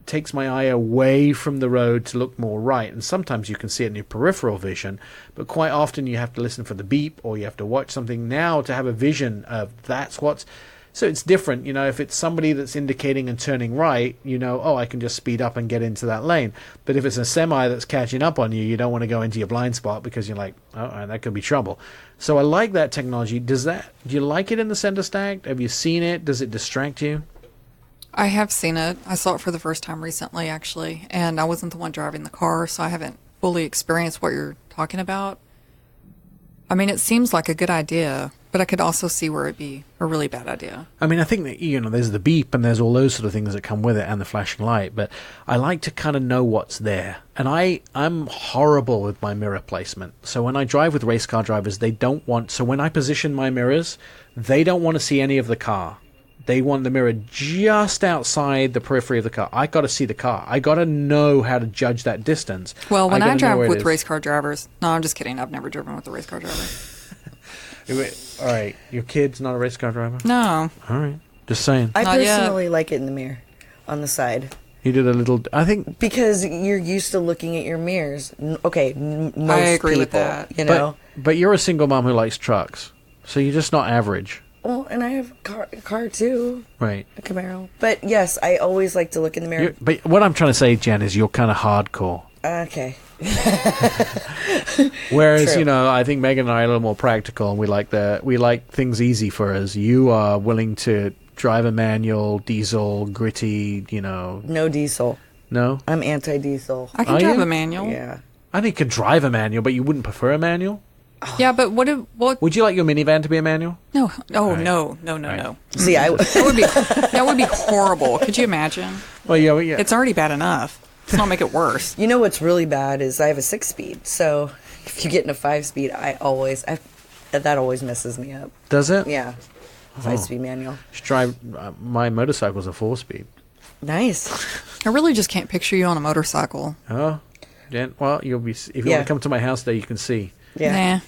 takes my eye away from the road to look more right, and sometimes you can see it in your peripheral vision, but quite often you have to listen for the beep or you have to watch something now to have a vision of that's what's. So it's different, if it's somebody that's indicating and turning right, I can just speed up and get into that lane. But if it's a semi that's catching up on you, you don't want to go into your blind spot because you're like, oh, that could be trouble. So I like that technology. Do you like it in the center stack? Have you seen it? Does it distract you? I have seen it. I saw it for the first time recently, actually, and I wasn't the one driving the car, so I haven't fully experienced what you're talking about. I mean, it seems like a good idea, but I could also see where it'd be a really bad idea. I mean, I think that, there's the beep and there's all those sort of things that come with it and the flashing light, but I like to kind of know what's there. And I'm horrible with my mirror placement. So when I drive with race car drivers, so when I position my mirrors, they don't want to see any of the car. They want the mirror just outside the periphery of the car. I got to see the car. I got to know how to judge that distance. Well, when I drive with race car drivers, no, I'm just kidding. I've never driven with a race car driver. All right, your kid's not a race car driver? No. All right, just saying. I personally like it in the mirror, on the side. You did a little. I think because you're used to looking at your mirrors. Okay, most I agree people, with that. But you're a single mom who likes trucks, so you're just not average. Well, and I have a car too. Right. A Camaro. But yes, I always like to look in the mirror. But what I'm trying to say, Jen, is you're kind of hardcore. Okay. Whereas, I think Megan and I are a little more practical, and we like things easy for us. You are willing to drive a manual, diesel, gritty, No diesel. No? I'm anti-diesel. I can drive a manual. Yeah. I think you could drive a manual, but you wouldn't prefer a manual? Yeah, but what would you like your minivan to be a manual? No. Oh, right. No. Right. See, that would be horrible. Could you imagine? Well, yeah. It's already bad enough. Let's not make it worse. You know what's really bad is I have a 6-speed. So if you get in a 5-speed, that always messes me up. Does it? Yeah. 5-speed manual. Just drive. My motorcycle's a 4-speed. Nice. I really just can't picture you on a motorcycle. Oh, Jen. Well, you'll be if you want to come to my house today, you can see. Yeah.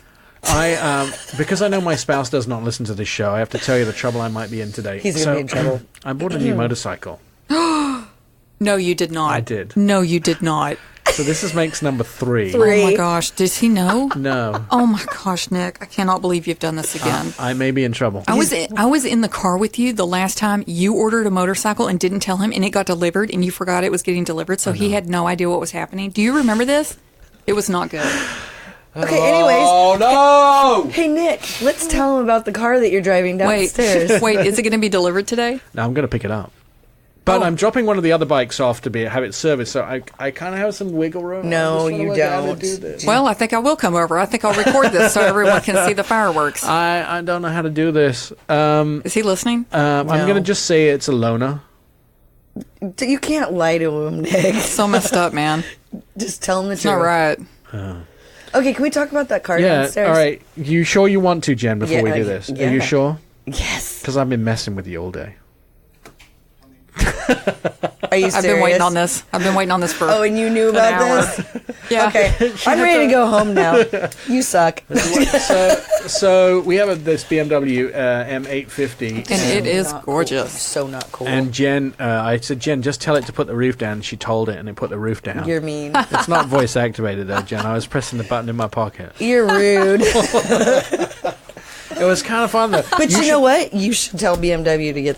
Nah. Because I know my spouse does not listen to this show, I have to tell you the trouble I might be in today. He's going to be in trouble. I bought a new motorcycle. No, you did not. I did. No, you did not. So this makes number 3. Oh my gosh, does he know? No. Oh my gosh, Nick, I cannot believe you've done this again. I may be in trouble. I was in the car with you the last time you ordered a motorcycle and didn't tell him, and it got delivered, and you forgot it was getting delivered, so he had no idea what was happening. Do you remember this? It was not good. Okay, anyways. Oh, no! Hey, Nick, let's tell him about the car that you're driving downstairs. Wait, is it going to be delivered today? No, I'm going to pick it up. But I'm dropping one of the other bikes off to have it serviced, so I kind of have some wiggle room. No, you don't. Well, I think I will come over. I think I'll record this so everyone can see the fireworks. I don't know how to do this. Is he listening? I'm going to just say it's a loaner. You can't lie to him, Nick. So messed up, man. Just tell him the truth. It's not right. Okay, can we talk about that car downstairs? All right. You sure you want to, Jen, before we do this? Yeah. Are you sure? Yes. Because I've been messing with you all day. Are you serious? I've been waiting on this. I've been waiting on this for Oh, and you knew about this? Yeah. Okay. I'm ready to go home now. You suck. So we have this BMW M850. And it is Not gorgeous. Cool. So not cool. And Jen, I said, Jen, just tell it to put the roof down. She told it, and it put the roof down. You're mean. It's not voice activated, though, Jen. I was pressing the button in my pocket. You're rude. It was kind of fun, though. But you know what? You should tell BMW to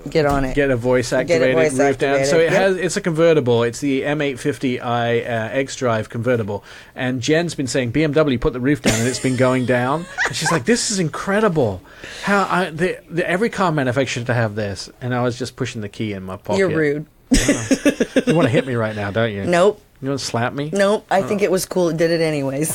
get on it. Get a voice activated voice roof down. activated. So Yep. it's a convertible. It's the M850i X-Drive convertible. And Jen's been saying, BMW, put the roof down, and it's been going down. And she's like, this is incredible. Every car manufacturer should have this. And I was just pushing the key in my pocket. You're rude. You want to hit me right now, don't you? Nope. You want to slap me? Nope. I think it was cool. It did it anyways.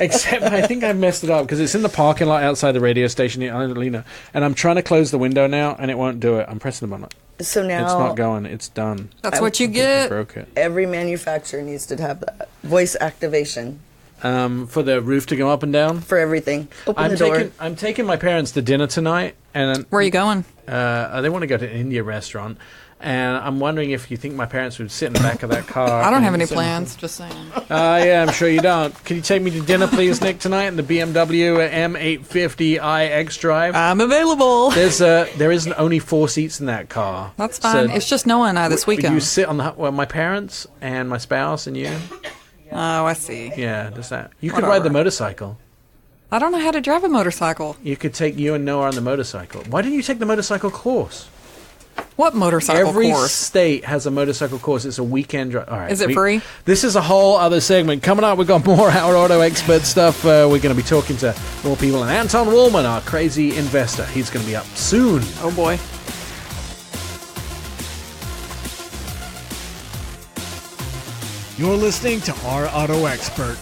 Except I think I messed it up because it's in the parking lot outside the radio station in Adelina, and I'm trying to close the window now, and it won't do it. I'm pressing the button. So now It's not going. It's done. That's what you I get. broke it. every manufacturer needs to have that voice activation For the roof to go up and down. for everything. Open the door. I'm taking my parents to dinner tonight, and Where are you going? they want to go to an Indian restaurant, and I'm wondering if you think my parents would sit in the back of that car. I don't have and any sit- plans. Just saying. Yeah, I'm sure you don't. Can you take me to dinner, please, Nick, tonight in the BMW M850i X-Drive? I'm available. There isn't only 4 seats in that car. That's fine. So It's just Noah and I this weekend. You sit on my parents and my spouse and you. Oh, I see. Yeah, does that? You could Whatever. ride the motorcycle. I don't know how to drive a motorcycle. You could take you and Noah on the motorcycle. Why didn't you take the motorcycle course? What motorcycle Every course? state has a motorcycle course. It's a weekend drive. All right. Is it free? This is a whole other segment. Coming up, we've got more Our Auto Expert stuff. We're going to be talking to more people. And Anton Wahlman, our crazy investor, he's going to be up soon. Oh, boy. You're listening to Our Auto Expert.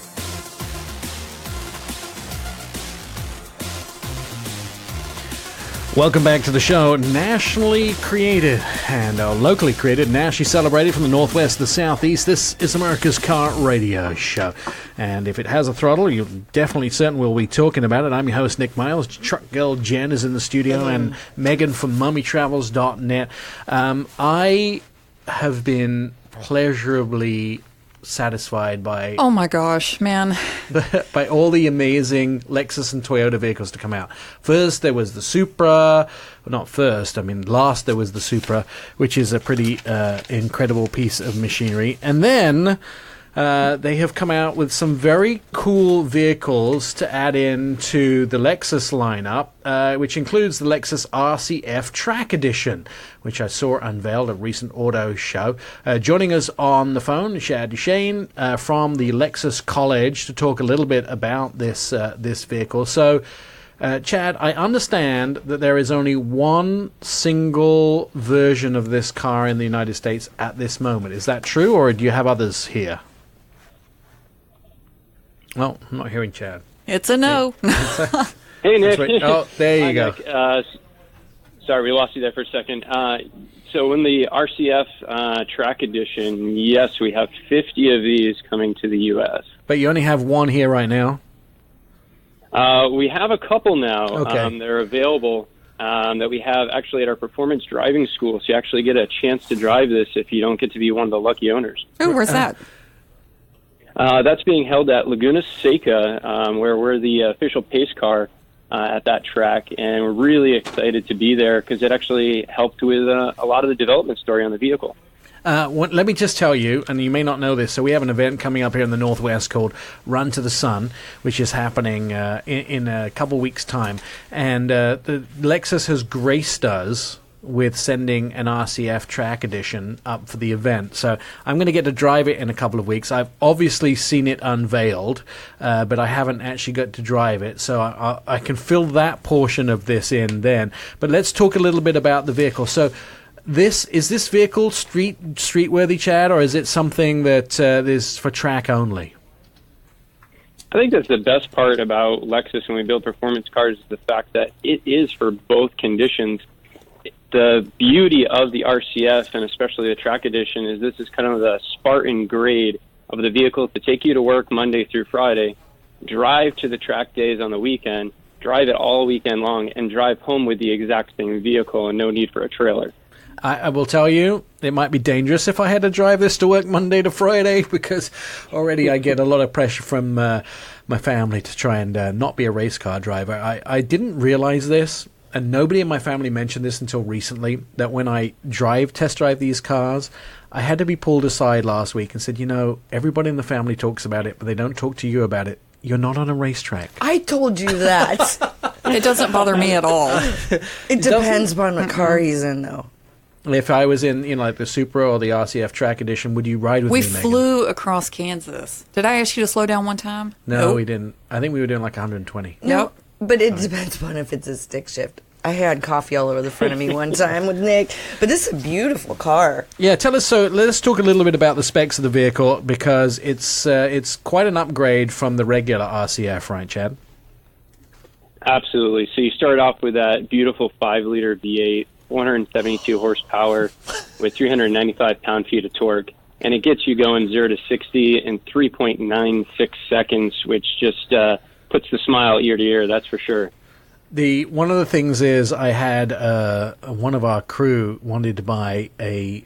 Welcome back to the show. Nationally created and locally created, nationally celebrated from the Northwest to the Southeast. This is America's Car Radio Show. And if it has a throttle, you're definitely certain we'll be talking about it. I'm your host, Nick Miles. Truck girl Jen is in the studio, and Megan from mummytravels.net. I have been pleasurably satisfied by Oh, my gosh, man. by all the amazing Lexus and Toyota vehicles to come out. First, there was the Supra. Well, not first. I mean, last there was the Supra, which is a pretty incredible piece of machinery. And then they have come out with some very cool vehicles to add in to the Lexus lineup, which includes the Lexus RCF Track Edition, which I saw unveiled at a recent auto show. Joining us on the phone, Chad Deschenes from the Lexus College to talk a little bit about this vehicle. So, Chad, I understand that there is only one single version of this car in the United States at this moment. Is that true, or do you have others here? Well, I'm not hearing Chad. It's a no. Hey, Nick. Oh, there you go. Nick. Sorry, we lost you there for a second. So in the RCF Track Edition, yes, we have 50 of these coming to the U.S. But you only have one here right now? We have a couple now. Okay. They're available that we have actually at our performance driving school. So you actually get a chance to drive this if you don't get to be one of the lucky owners. Ooh, where's that? That's being held at Laguna Seca, where we're the official pace car at that track, and we're really excited to be there because it actually helped with a lot of the development story on the vehicle. Let me just tell you, and you may not know this, so we have an event coming up here in the Northwest called Run to the Sun, which is happening in a couple weeks' time, and the Lexus has graced us with sending an RCF Track Edition up for the event. So I'm going to get to drive it in a couple of weeks. I've obviously seen it unveiled, but I haven't actually got to drive it. So I can fill that portion of this in then. But let's talk a little bit about the vehicle. So is this vehicle street-worthy, Chad, or is it something that is for track only? I think that's the best part about Lexus when we build performance cars is the fact that it is for both conditions. The beauty of the RCF, and especially the Track Edition, is this is kind of the Spartan grade of the vehicle to take you to work Monday through Friday, drive to the track days on the weekend, drive it all weekend long, and drive home with the exact same vehicle and no need for a trailer. I will tell you, it might be dangerous if I had to drive this to work Monday to Friday, because already I get a lot of pressure from my family to try and not be a race car driver. I didn't realize this, and nobody in my family mentioned this until recently, that when I test drive these cars, I had to be pulled aside last week and said, everybody in the family talks about it, but they don't talk to you about it. You're not on a racetrack. I told you that. It doesn't bother me at all. It depends upon what car he's in, though. If I was in, like the Supra or the RCF Track Edition, would you ride with me, We flew across Kansas. Did I ask you to slow down one time? No, Nope. we didn't. I think we were doing like 120. Nope. But it depends upon if it's a stick shift. I had coffee all over the front of me one time with Nick. But this is a beautiful car. Yeah, tell us. So let's talk a little bit about the specs of the vehicle, because it's quite an upgrade from the regular RCF, right, Chad? Absolutely. So you start off with that beautiful 5-liter V8, 472 horsepower with 395 pound-feet of torque. And it gets you going 0 to 60 in 3.96 seconds, which just puts the smile ear to ear, that's for sure. One of the things is I had one of our crew wanted to buy a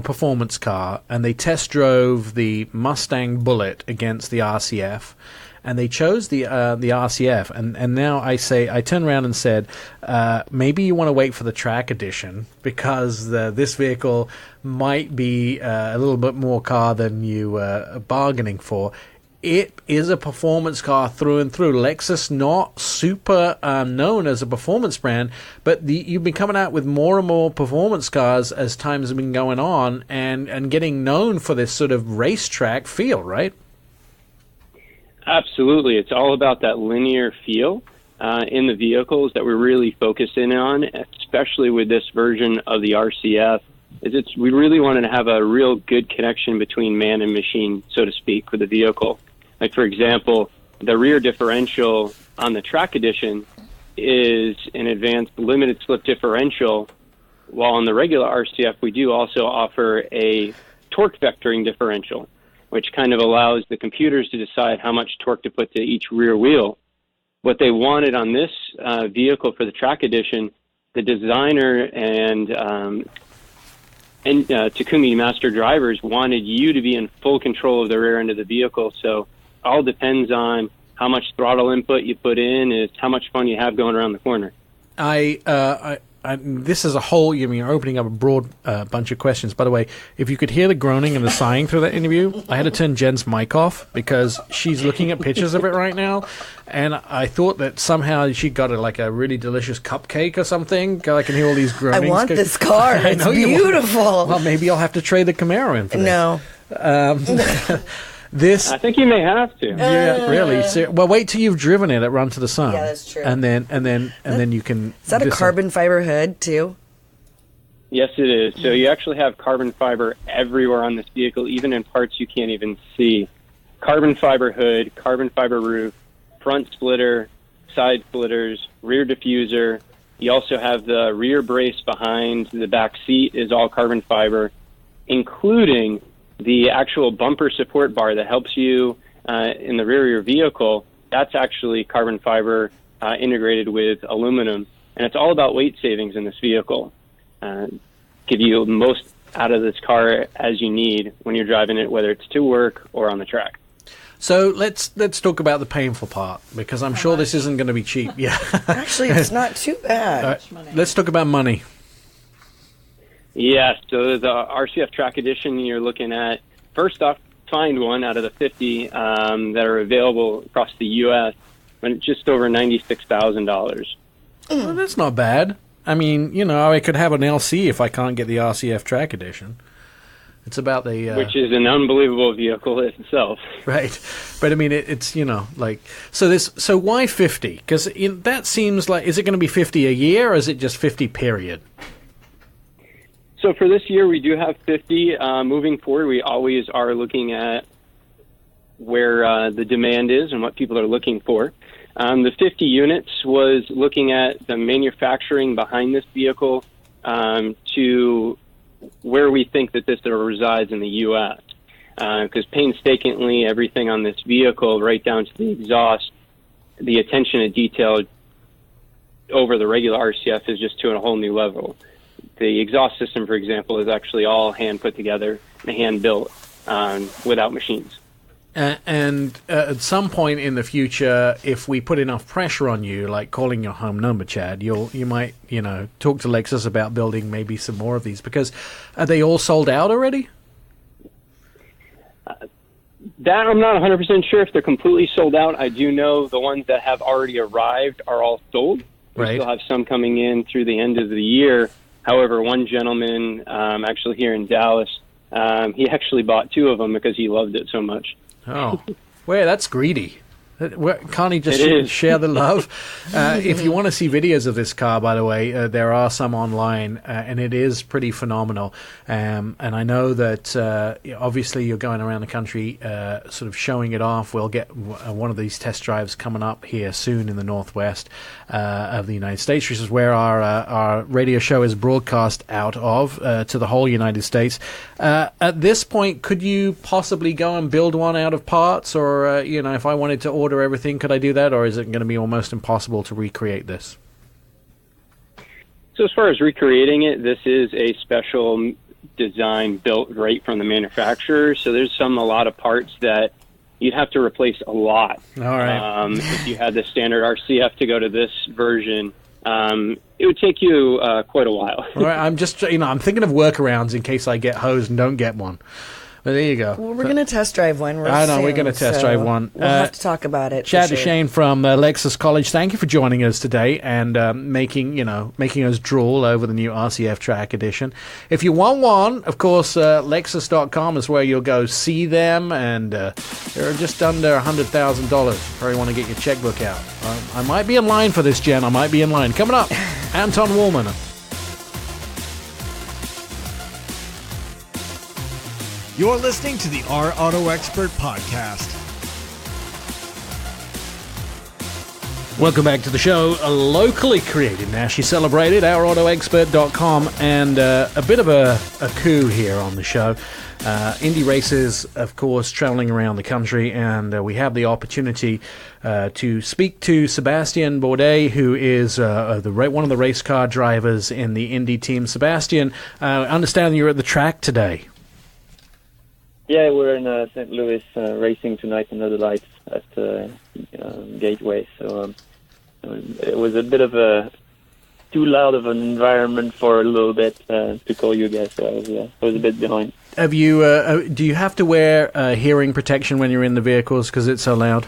performance car, and they test drove the Mustang Bullitt against the RCF, and they chose the RCF. And now I turned around and said, maybe you want to wait for the Track Edition, because this vehicle might be a little bit more car than you are bargaining for. It is a performance car through and through. Lexus, not super known as a performance brand, but you've been coming out with more and more performance cars as times have been going on, and getting known for this sort of racetrack feel, right? Absolutely. It's all about that linear feel in the vehicles that we're really focusing on, especially with this version of the RCF. We really wanted to have a real good connection between man and machine, so to speak, with the vehicle. Like, for example, the rear differential on the Track Edition is an advanced limited slip differential, while on the regular RCF we do also offer a torque vectoring differential, which kind of allows the computers to decide how much torque to put to each rear wheel. What they wanted on this vehicle for the Track Edition, the designer and Takumi master drivers wanted you to be in full control of the rear end of the vehicle. So all depends on how much throttle input you put in, is how much fun you have going around the corner. This is a whole, you're opening up a broad bunch of questions. By the way, if you could hear the groaning and the sighing through that interview, I had to turn Jen's mic off because she's looking at pictures of it right now, and I thought that somehow she got a really delicious cupcake or something. I can hear all these groanings. I want this car. It's beautiful. Well, maybe I'll have to trade the Camaro in for this. No. I think you may have to. Yeah, really. So, well, wait till you've driven it at Run to the Sun. Yeah, that's true. And then you can. Is that a carbon fiber hood too? Yes, it is. So you actually have carbon fiber everywhere on this vehicle, even in parts you can't even see. Carbon fiber hood, carbon fiber roof, front splitter, side splitters, rear diffuser. You also have the rear brace behind the back seat is all carbon fiber, including the actual bumper support bar that helps you in the rear of your vehicle. That's actually carbon fiber integrated with aluminum. And it's all about weight savings in this vehicle. Give you the most out of this car as you need when you're driving it, whether it's to work or on the track. So let's talk about the painful part, because I'm sure this isn't going to be cheap. Yeah, actually, it's not too bad. Let's talk about money. Yeah, so the RCF Track Edition, you're looking at, first off, find one out of the 50 that are available across the U.S., but just over $96,000. Well, that's not bad. I mean, I could have an LC if I can't get the RCF Track Edition. It's about the... which is an unbelievable vehicle itself. Right. But, I mean, it's, So why 50? Because that seems like... Is it going to be 50 a year, or is it just 50 period? So for this year, we do have 50. Moving forward, we always are looking at where the demand is and what people are looking for. The 50 units was looking at the manufacturing behind this vehicle to where we think that this resides in the U.S. Because painstakingly, everything on this vehicle, right down to the exhaust, the attention to detail over the regular RCF is just to a whole new level. the exhaust system, for example, is actually all hand put together and hand built without machines. And at some point in the future, if we put enough pressure on you, like calling your home number, Chad, you might talk to Lexus about building maybe some more of these, because are they all sold out already? That I'm not 100% sure if they're completely sold out. I do know the ones that have already arrived are all sold. We Right. still have some coming in through the end of the year. However, one gentleman actually here in Dallas, he actually bought 2 of them because he loved it so much. Oh, well, that's greedy. Can't he just It is. share the love? If you want to see videos of this car, by the way, there are some online, and it is pretty phenomenal. And I know that obviously you're going around the country sort of showing it off. We'll get one of these test drives coming up here soon in the northwest of the United States, which is where our radio show is broadcast out of to the whole United States. At this point, could you possibly go and build one out of parts? Or, if I wanted to order everything, could I do that? Or is it going to be almost impossible to recreate this? So as far as recreating it, this is a special design built right from the manufacturer. So there's a lot of parts that you'd have to replace a lot. All right. If you had the standard RCF to go to this version, it would take you quite a while. All right, I'm just, I'm thinking of workarounds in case I get hosed and don't get one. But there you go. Well, we're going to test drive one. I know, we're going to test drive one. We'll have to talk about it. Chad for sure. Deschenes from Lexus College, thank you for joining us today and making us drool over the new RCF Track Edition. If you want one, of course, Lexus.com is where you'll go see them, and they're just under $100,000. Probably want to get your checkbook out. I might be in line for this, Jen. I might be in line. Coming up, Anton Wahlman. You're listening to the Our Auto Expert podcast. Welcome back to the show. Locally created, nationally celebrated, OurAutoExpert.com, and a bit of a coup here on the show. Indy races, of course, traveling around the country, and we have the opportunity to speak to Sebastian Bourdais, who is one of the race car drivers in the Indy team. Sebastian, I understand you're at the track today. Yeah, we're in St. Louis racing tonight under the lights at Gateway. So it was a bit of a too loud of an environment for a little bit to call you guys. So I was a bit behind. Have you? Do you have to wear hearing protection when you're in the vehicles because it's so loud?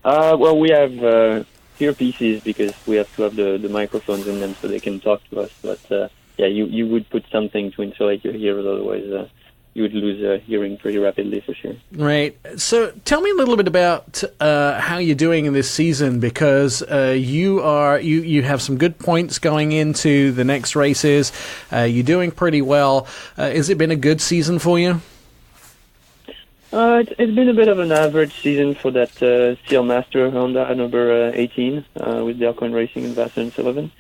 Well, we have earpieces because we have to have the microphones in them so they can talk to us. But yeah, you would put something to insulate your ears, otherwise you would lose hearing pretty rapidly for sure. Right. So tell me a little bit about how you're doing in this season, because you have some good points going into the next races. You're doing pretty well. Has it been a good season for you? It's been a bit of an average season for that Seal Master Honda number 18 with the Alcoin Racing in Vassar and Sullivan.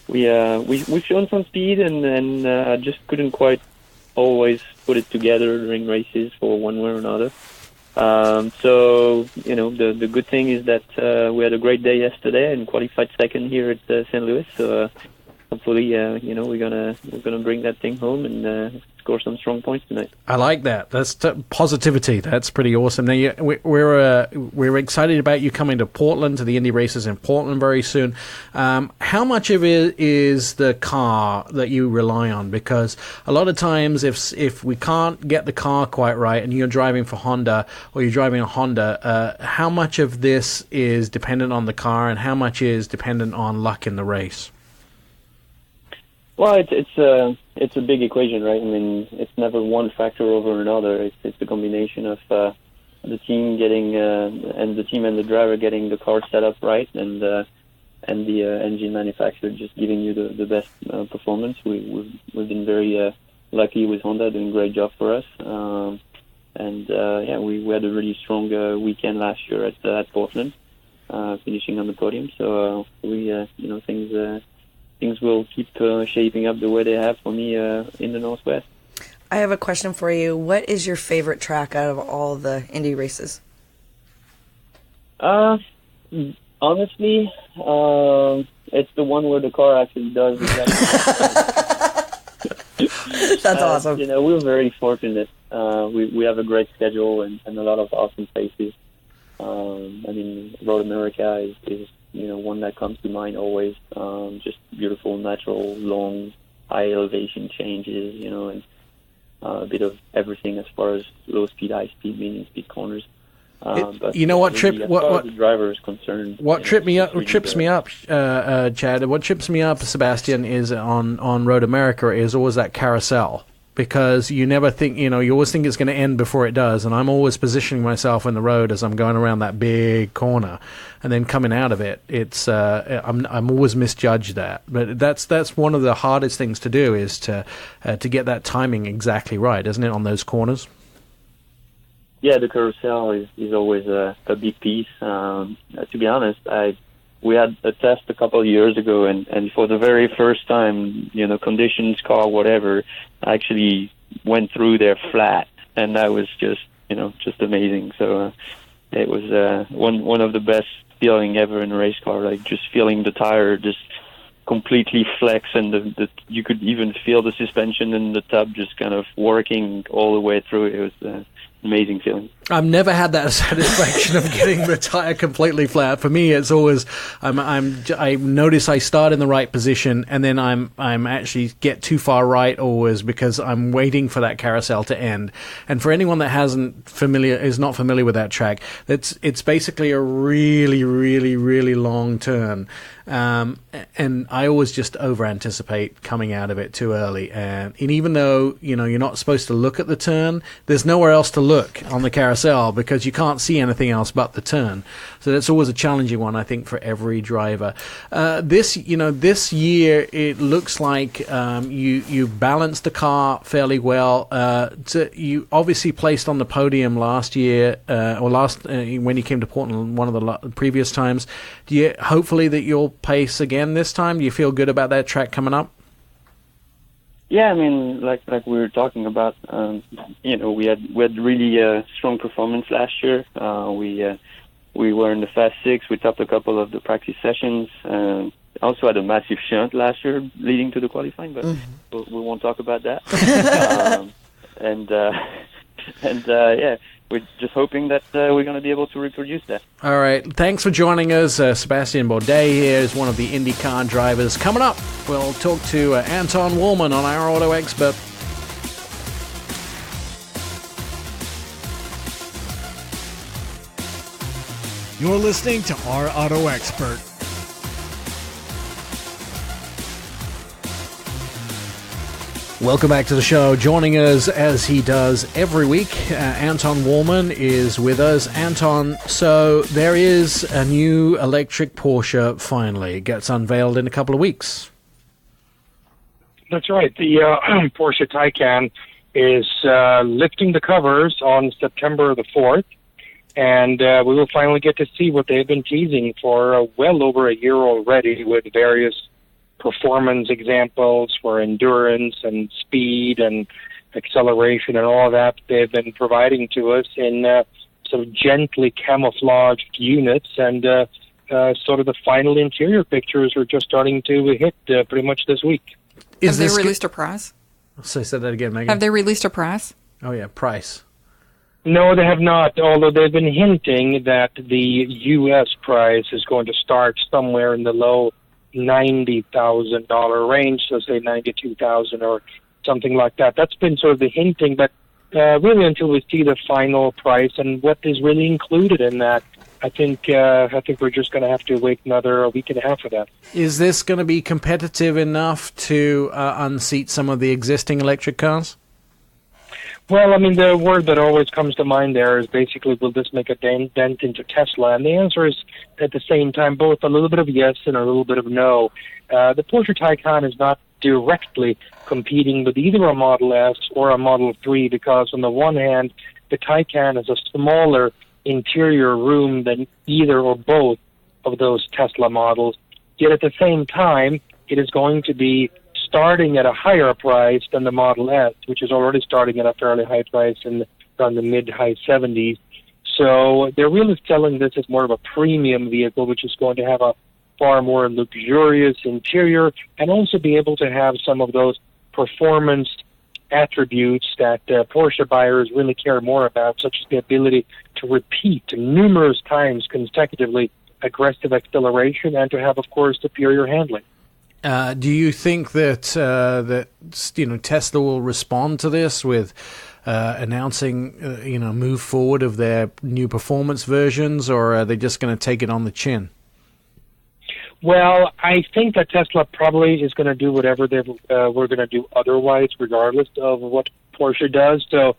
We've shown some speed and just couldn't quite always put it together during races for one way or another. So, the good thing is that we had a great day yesterday and qualified second here at St. Louis. So hopefully, we're gonna bring that thing home and score some strong points tonight. I like that. That's positivity. That's pretty awesome. Now, we're excited about you coming to Portland, to the Indy races in Portland very soon. How much of it is the car that you rely on? Because a lot of times, if we can't get the car quite right, and you're driving for Honda or you're driving a Honda, how much of this is dependent on the car, and how much is dependent on luck in the race? Well, it's a big equation, right? I mean, it's never one factor over another. It's a combination of the team getting and the team and the driver getting the car set up right, and the engine manufacturer just giving you the best performance. We've been very lucky with Honda, doing a great job for us, and we had a really strong weekend last year at Portland, finishing on the podium. So things will keep shaping up the way they have for me in the Northwest. I have a question for you. What is your favorite track out of all the Indy races? Honestly, Honestly, it's the one where the car actually does exactly. That's awesome. We're very fortunate. We have a great schedule and a lot of awesome places. Road America is one that comes to mind always. Just beautiful, natural, long, high elevation changes, and a bit of everything as far as low speed, high speed, medium speed corners. But you know what really, trip? as far What as the driver is concerned? What trips me up, Chad? What trips me up, Sebastian, is on Road America is always that carousel. Because you never think, you always think it's going to end before it does, and I'm always positioning myself in the road as I'm going around that big corner, and then coming out of it, it's I'm always misjudged that. But that's one of the hardest things to do is to get that timing exactly right, isn't it, on those corners? Yeah, the carousel is always a big piece. To be honest, we had a test a couple of years ago, and for the very first time, conditions, car, whatever, I actually went through there flat, and that was just amazing. So it was one of the best feeling ever in a race car, like just feeling the tire just completely flex, and you could even feel the suspension in the tub just kind of working all the way through. It was amazing feeling. I've never had that satisfaction of getting the tire completely flat. For me, it's always I notice I start in the right position, and then I'm actually get too far right always because I'm waiting for that carousel to end. And for anyone that is not familiar with that track, it's basically a really, really, really long turn. And I always just over anticipate coming out of it too early. And even though you're not supposed to look at the turn, there's nowhere else to look on the carousel because you can't see anything else but the turn. So that's always a challenging one, I think, for every driver. This year it looks like you balanced the car fairly well. You obviously placed on the podium last year when you came to Portland one of the previous times. Do you hopefully that you'll pace again this time? Do you feel good about that track coming up? Yeah, like we were talking about, we had really strong performance last year. We were in the Fast Six. We topped a couple of the practice sessions. Also had a massive shunt last year leading to the qualifying, but we won't talk about that. Yeah, we're just hoping that we're going to be able to reproduce that. All right. Thanks for joining us. Sebastian Bourdais here is one of the IndyCar drivers. Coming up, we'll talk to Anton Wahlman on Our Auto Expert. You're listening to Our Auto Expert. Welcome back to the show. Joining us as he does every week, Anton Wahlman is with us. Anton, so there is a new electric Porsche finally. It gets unveiled in a couple of weeks. That's right. The Porsche Taycan is lifting the covers on September the 4th, and we will finally get to see what they've been teasing for well over a year already with various performance examples for endurance and speed and acceleration and all that they've been providing to us in sort of gently camouflaged units, and sort of the final interior pictures are just starting to hit pretty much this week. Have they released a price? Say that again, Megan. Have they released a price? Oh yeah, price. No, they have not, although they've been hinting that the U.S. price is going to start somewhere in the low $90,000 range, so say $92,000 or something like that. That's been sort of the hinting, but really until we see the final price and what is really included in that, I think we're just going to have to wait another week and a half for that. Is this going to be competitive enough to unseat some of the existing electric cars? Well, I mean, the word that always comes to mind there is basically, will this make a dent into Tesla? And the answer is, at the same time, both a little bit of yes and a little bit of no. The Porsche Taycan is not directly competing with either a Model S or a Model 3 because, on the one hand, the Taycan has a smaller interior room than either or both of those Tesla models. Yet at the same time, it is going to be starting at a higher price than the Model S, which is already starting at a fairly high price in around the mid-high 70s. So they're really selling this as more of a premium vehicle, which is going to have a far more luxurious interior and also be able to have some of those performance attributes that Porsche buyers really care more about, such as the ability to repeat numerous times consecutively aggressive acceleration and to have, of course, superior handling. Do you think that Tesla will respond to this with announcing move forward of their new performance versions, or are they just going to take it on the chin? Well, I think that Tesla probably is going to do whatever they were going to do otherwise, regardless of what Porsche does. So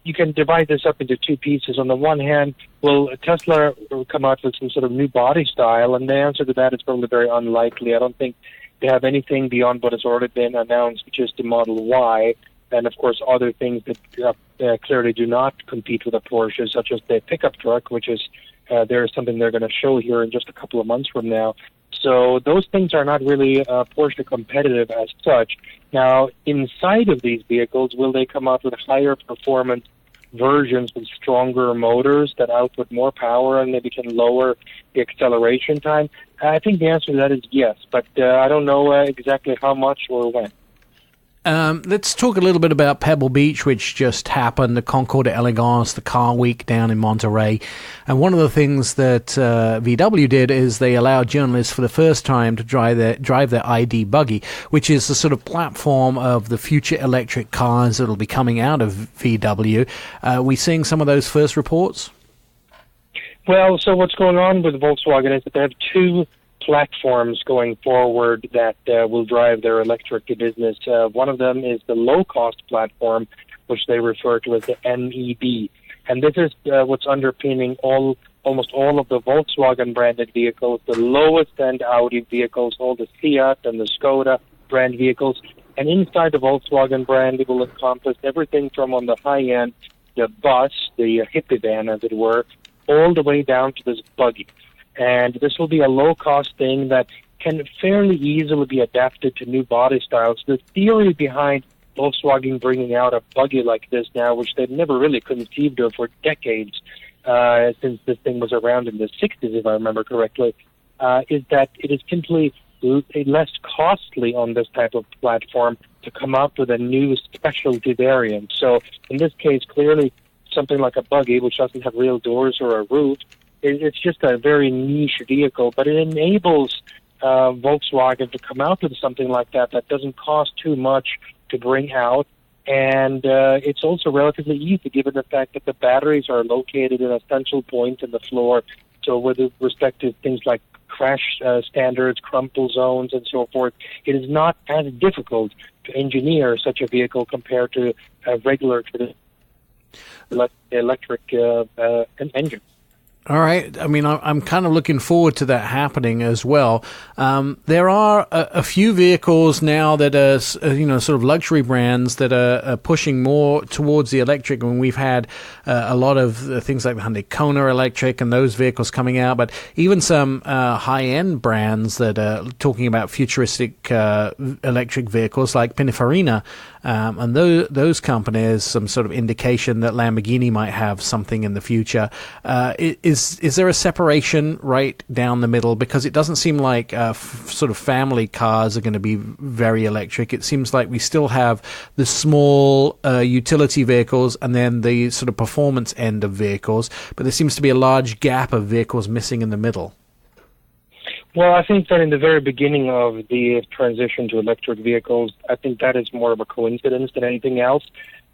you can divide this up into two pieces. On the one hand, will Tesla come out with some sort of new body style? And the answer to that is probably very unlikely. I don't think they have anything beyond what has already been announced, which is the Model Y, and of course other things that clearly do not compete with a Porsche, such as the pickup truck, which is there is something they're going to show here in just a couple of months from now. So those things are not really Porsche competitive as such. Now, inside of these vehicles, will they come out with higher performance versions with stronger motors that output more power and maybe can lower the acceleration time? I think the answer to that is yes, but I don't know exactly how much or when. Let's talk a little bit about Pebble Beach, which just happened, the Concours d'Elegance, the car week down in Monterey. And one of the things that VW did is they allowed journalists for the first time to drive their ID buggy, which is the sort of platform of the future electric cars that will be coming out of VW. Are we seeing some of those first reports? Well, so what's going on with Volkswagen is that they have two platforms going forward that will drive their electric business. One of them is the low-cost platform, which they refer to as the MEB. And this is what's underpinning almost all of the Volkswagen-branded vehicles, the lowest-end Audi vehicles, all the Fiat and the Skoda brand vehicles. And inside the Volkswagen brand, it will encompass everything from on the high end, the bus, the hippie van, as it were, all the way down to this buggy. And this will be a low-cost thing that can fairly easily be adapted to new body styles. The theory behind Volkswagen bringing out a buggy like this now, which they've never really conceived of for decades, since this thing was around in the 60s, if I remember correctly, is that it is simply less costly on this type of platform to come up with a new specialty variant. So in this case, clearly something like a buggy, which doesn't have real doors or a roof, it's just a very niche vehicle, but it enables Volkswagen to come out with something like that that doesn't cost too much to bring out, and it's also relatively easy given the fact that the batteries are located in a central point in the floor. So with respect to things like crash standards, crumple zones, and so forth, it is not as difficult to engineer such a vehicle compared to a regular electric engine. All right. I mean, I'm kind of looking forward to that happening as well. There are a few vehicles now that are, sort of luxury brands that are pushing more towards the electric. And we've had a lot of things like the Hyundai Kona Electric and those vehicles coming out, but even some high-end brands that are talking about futuristic electric vehicles like Pininfarina. And those companies, some sort of indication that Lamborghini might have something in the future. Is there a separation right down the middle? Because it doesn't seem like sort of family cars are going to be very electric. It seems like we still have the small utility vehicles and then the sort of performance end of vehicles, but there seems to be a large gap of vehicles missing in the middle. Well, I think that in the very beginning of the transition to electric vehicles, I think that is more of a coincidence than anything else,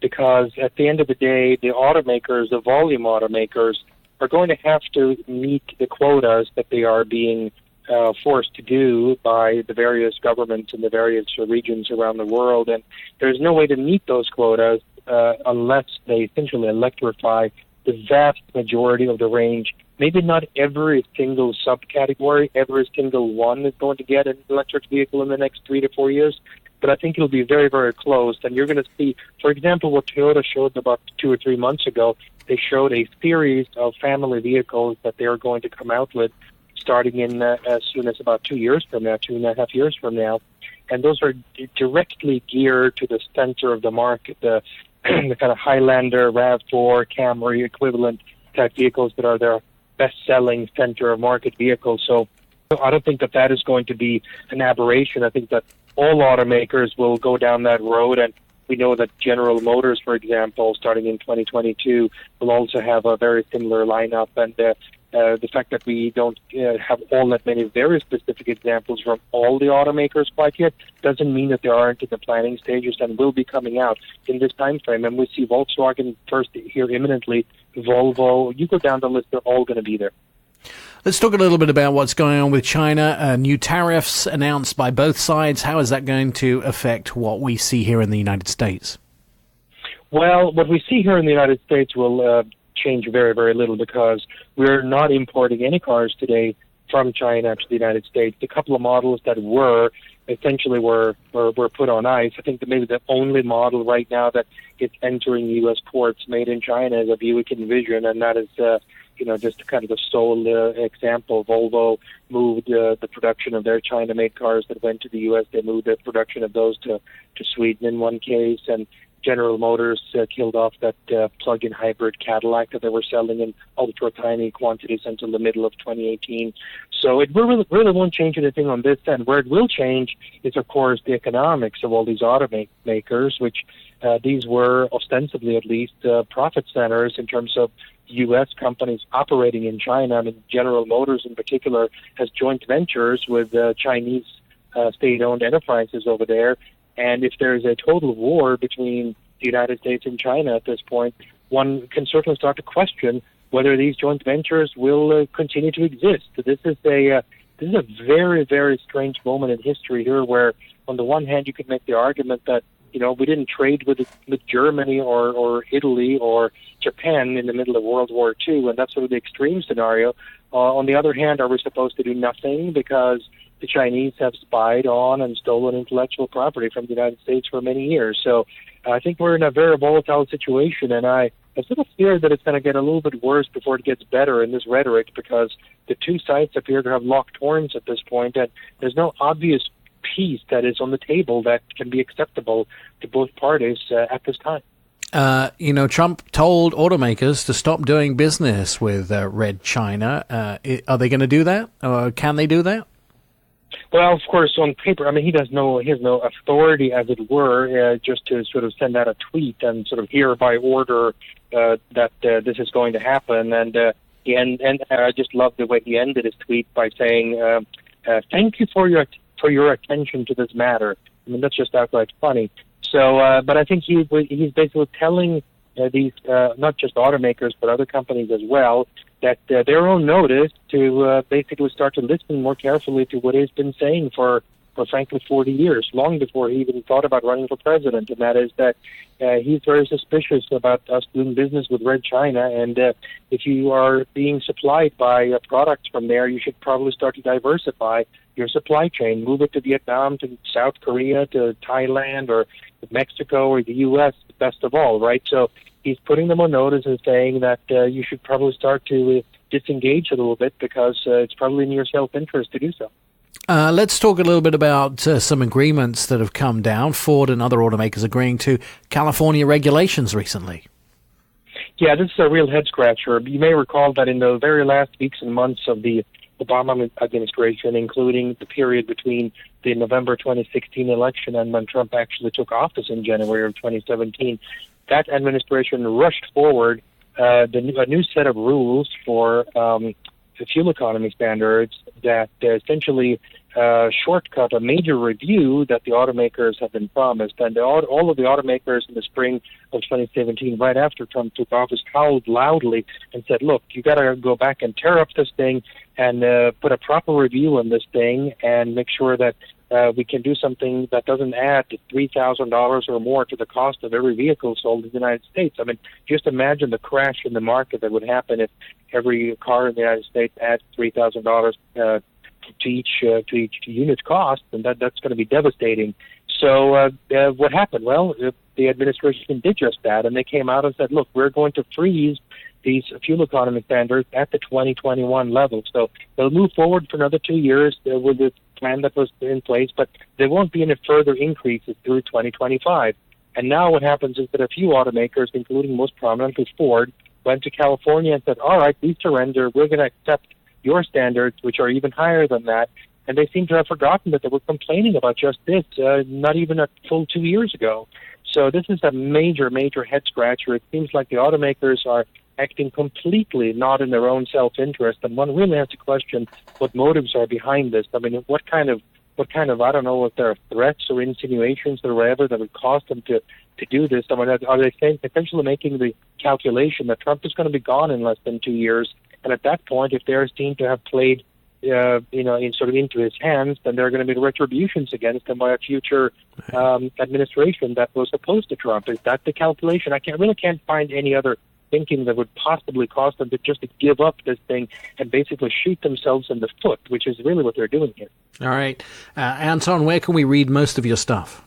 because at the end of the day, the automakers, the volume automakers, are going to have to meet the quotas that they are being forced to do by the various governments in the various regions around the world. And there's no way to meet those quotas unless they essentially electrify the vast majority of the range. Maybe not every single subcategory, every single one is going to get an electric vehicle in the next 3 to 4 years, but I think it'll be very, very close. And you're going to see, for example, what Toyota showed about 2 or 3 months ago. They showed a series of family vehicles that they are going to come out with starting in as soon as about 2 years from now, 2.5 years from now. And those are directly geared to the center of the market, the the kind of Highlander, RAV4, Camry equivalent type vehicles that are their best-selling center of market vehicles. So I don't think that is going to be an aberration. I think that all automakers will go down that road, and we know that General Motors, for example, starting in 2022, will also have a very similar lineup. And the fact that we don't have all that many very specific examples from all the automakers quite yet doesn't mean that they aren't in the planning stages and will be coming out in this time frame. And we see Volkswagen first here imminently, Volvo. You go down the list, they're all going to be there. Let's talk a little bit about what's going on with China. New tariffs announced by both sides. How is that going to affect what we see here in the United States? Well, what we see here in the United States will change very, very little because we're not importing any cars today from China to the United States. A couple of models that were put on ice. I think that maybe the only model right now that is entering U.S. ports made in China is a Buick Envision, and that is just kind of the sole example. Volvo moved the production of their China-made cars that went to the U.S. They moved the production of those to Sweden in one case, and General Motors killed off that plug-in hybrid Cadillac that they were selling in ultra-tiny quantities until the middle of 2018. So it really won't change anything on this end. Where it will change is, of course, the economics of all these automakers, which these were ostensibly at least profit centers in terms of U.S. companies operating in China. I mean, General Motors in particular has joint ventures with Chinese state-owned enterprises over there. And if there's a total war between the United States and China at this point, one can certainly start to question whether these joint ventures will continue to exist. So this is a very, very strange moment in history here where, on the one hand, you could make the argument that we didn't trade with Germany or Italy or Japan in the middle of World War II, and that's sort of the extreme scenario. On the other hand, are we supposed to do nothing because the Chinese have spied on and stolen intellectual property from the United States for many years? So I think we're in a very volatile situation, and I sort of fear that it's going to get a little bit worse before it gets better in this rhetoric, because the two sides appear to have locked horns at this point, and there's no obvious piece that is on the table that can be acceptable to both parties at this time. Trump told automakers to stop doing business with Red China. Are they going to do that? Or can they do that? Well, of course, on paper, I mean, he has no authority, as it were, just to sort of send out a tweet and sort of hereby order that this is going to happen. And I just love the way he ended his tweet by saying, "Thank you for your attention to this matter." I mean, that's just outright funny. So, but I think he's basically telling these not just automakers but other companies as well that they're on notice to basically start to listen more carefully to what he's been saying for frankly 40 years, long before he even thought about running for president, and that is that he's very suspicious about us doing business with Red China, and if you are being supplied by products from there, you should probably start to diversify your supply chain, move it to Vietnam, to South Korea, to Thailand, or Mexico, or the U.S., best of all, right? So he's putting them on notice and saying that you should probably start to disengage a little bit because it's probably in your self-interest to do so. Let's talk a little bit about some agreements that have come down. Ford and other automakers agreeing to California regulations recently. Yeah, this is a real head-scratcher. You may recall that in the very last weeks and months of the Obama administration, including the period between the November 2016 election and when Trump actually took office in January of 2017, that administration rushed forward a new set of rules for the fuel economy standards that essentially shortcut a major review that the automakers have been promised. And all of the automakers in the spring of 2017, right after Trump took office, howled loudly and said, look, you got to go back and tear up this thing and put a proper review on this thing and make sure that we can do something that doesn't add $3,000 or more to the cost of every vehicle sold in the United States. I mean, just imagine the crash in the market that would happen if every car in the United States adds $3,000 to each unit cost, and that's going to be devastating. So what happened? Well, the administration did just that, and they came out and said, look, we're going to freeze these fuel economy standards at the 2021 level. So they'll move forward for another 2 years with the plan that was in place, but there won't be any further increases through 2025. And now what happens is that a few automakers, including most prominently Ford, went to California and said, all right, we surrender. We're going to accept your standards, which are even higher than that. And they seem to have forgotten that they were complaining about just this not even a full 2 years ago. So this is a major, major head-scratcher. It seems like the automakers are acting completely not in their own self-interest, and one really has to question what motives are behind this. I mean, what kind of I don't know if there are threats or insinuations or whatever that would cause them to do this. I mean, are they saying, essentially making the calculation that Trump is going to be gone in less than 2 years, and at that point, if they're seen to have played in sort of into his hands, then there are going to be retributions against him by a future administration that was opposed to Trump. Is that the calculation? I really can't find any other thinking that would possibly cause them to just give up this thing and basically shoot themselves in the foot, which is really what they're doing here. All right. Anton, where can we read most of your stuff?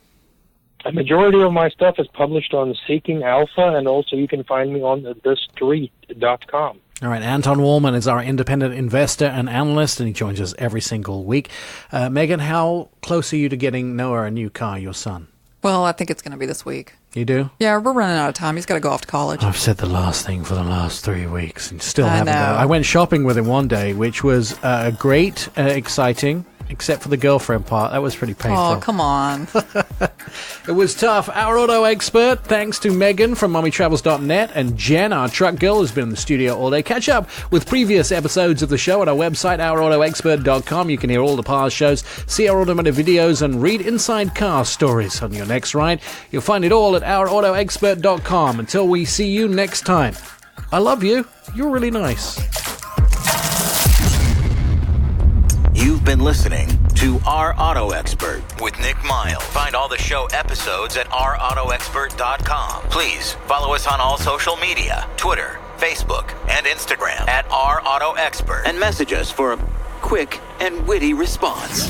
A majority of my stuff is published on Seeking Alpha, and also you can find me on thestreet.com. All right, Anton Wahlman is our independent investor and analyst, and he joins us every single week. Megan, how close are you to getting Noah a new car, your son? Well, I think it's going to be this week. You do? Yeah, we're running out of time. He's got to go off to college. I've said the last thing for the last 3 weeks and still haven't done it. I went shopping with him one day, which was great, exciting, except for the girlfriend part. That was pretty painful. Oh, come on. It was tough. Our auto expert, thanks to Megan from MommyTravels.net, and Jen, our truck girl, has been in the studio all day. Catch up with previous episodes of the show at our website, OurAutoExpert.com. You can hear all the past shows, see our automotive videos, and read inside car stories on your next ride. You'll find it all at OurAutoExpert.com. Until we see you next time. I love you. You're really nice. You've been listening to Our Auto Expert with Nick Miles. Find all the show episodes at OurAutoExpert.com. Please follow us on all social media, Twitter, Facebook, and Instagram at Our Auto Expert, and message us for a quick and witty response.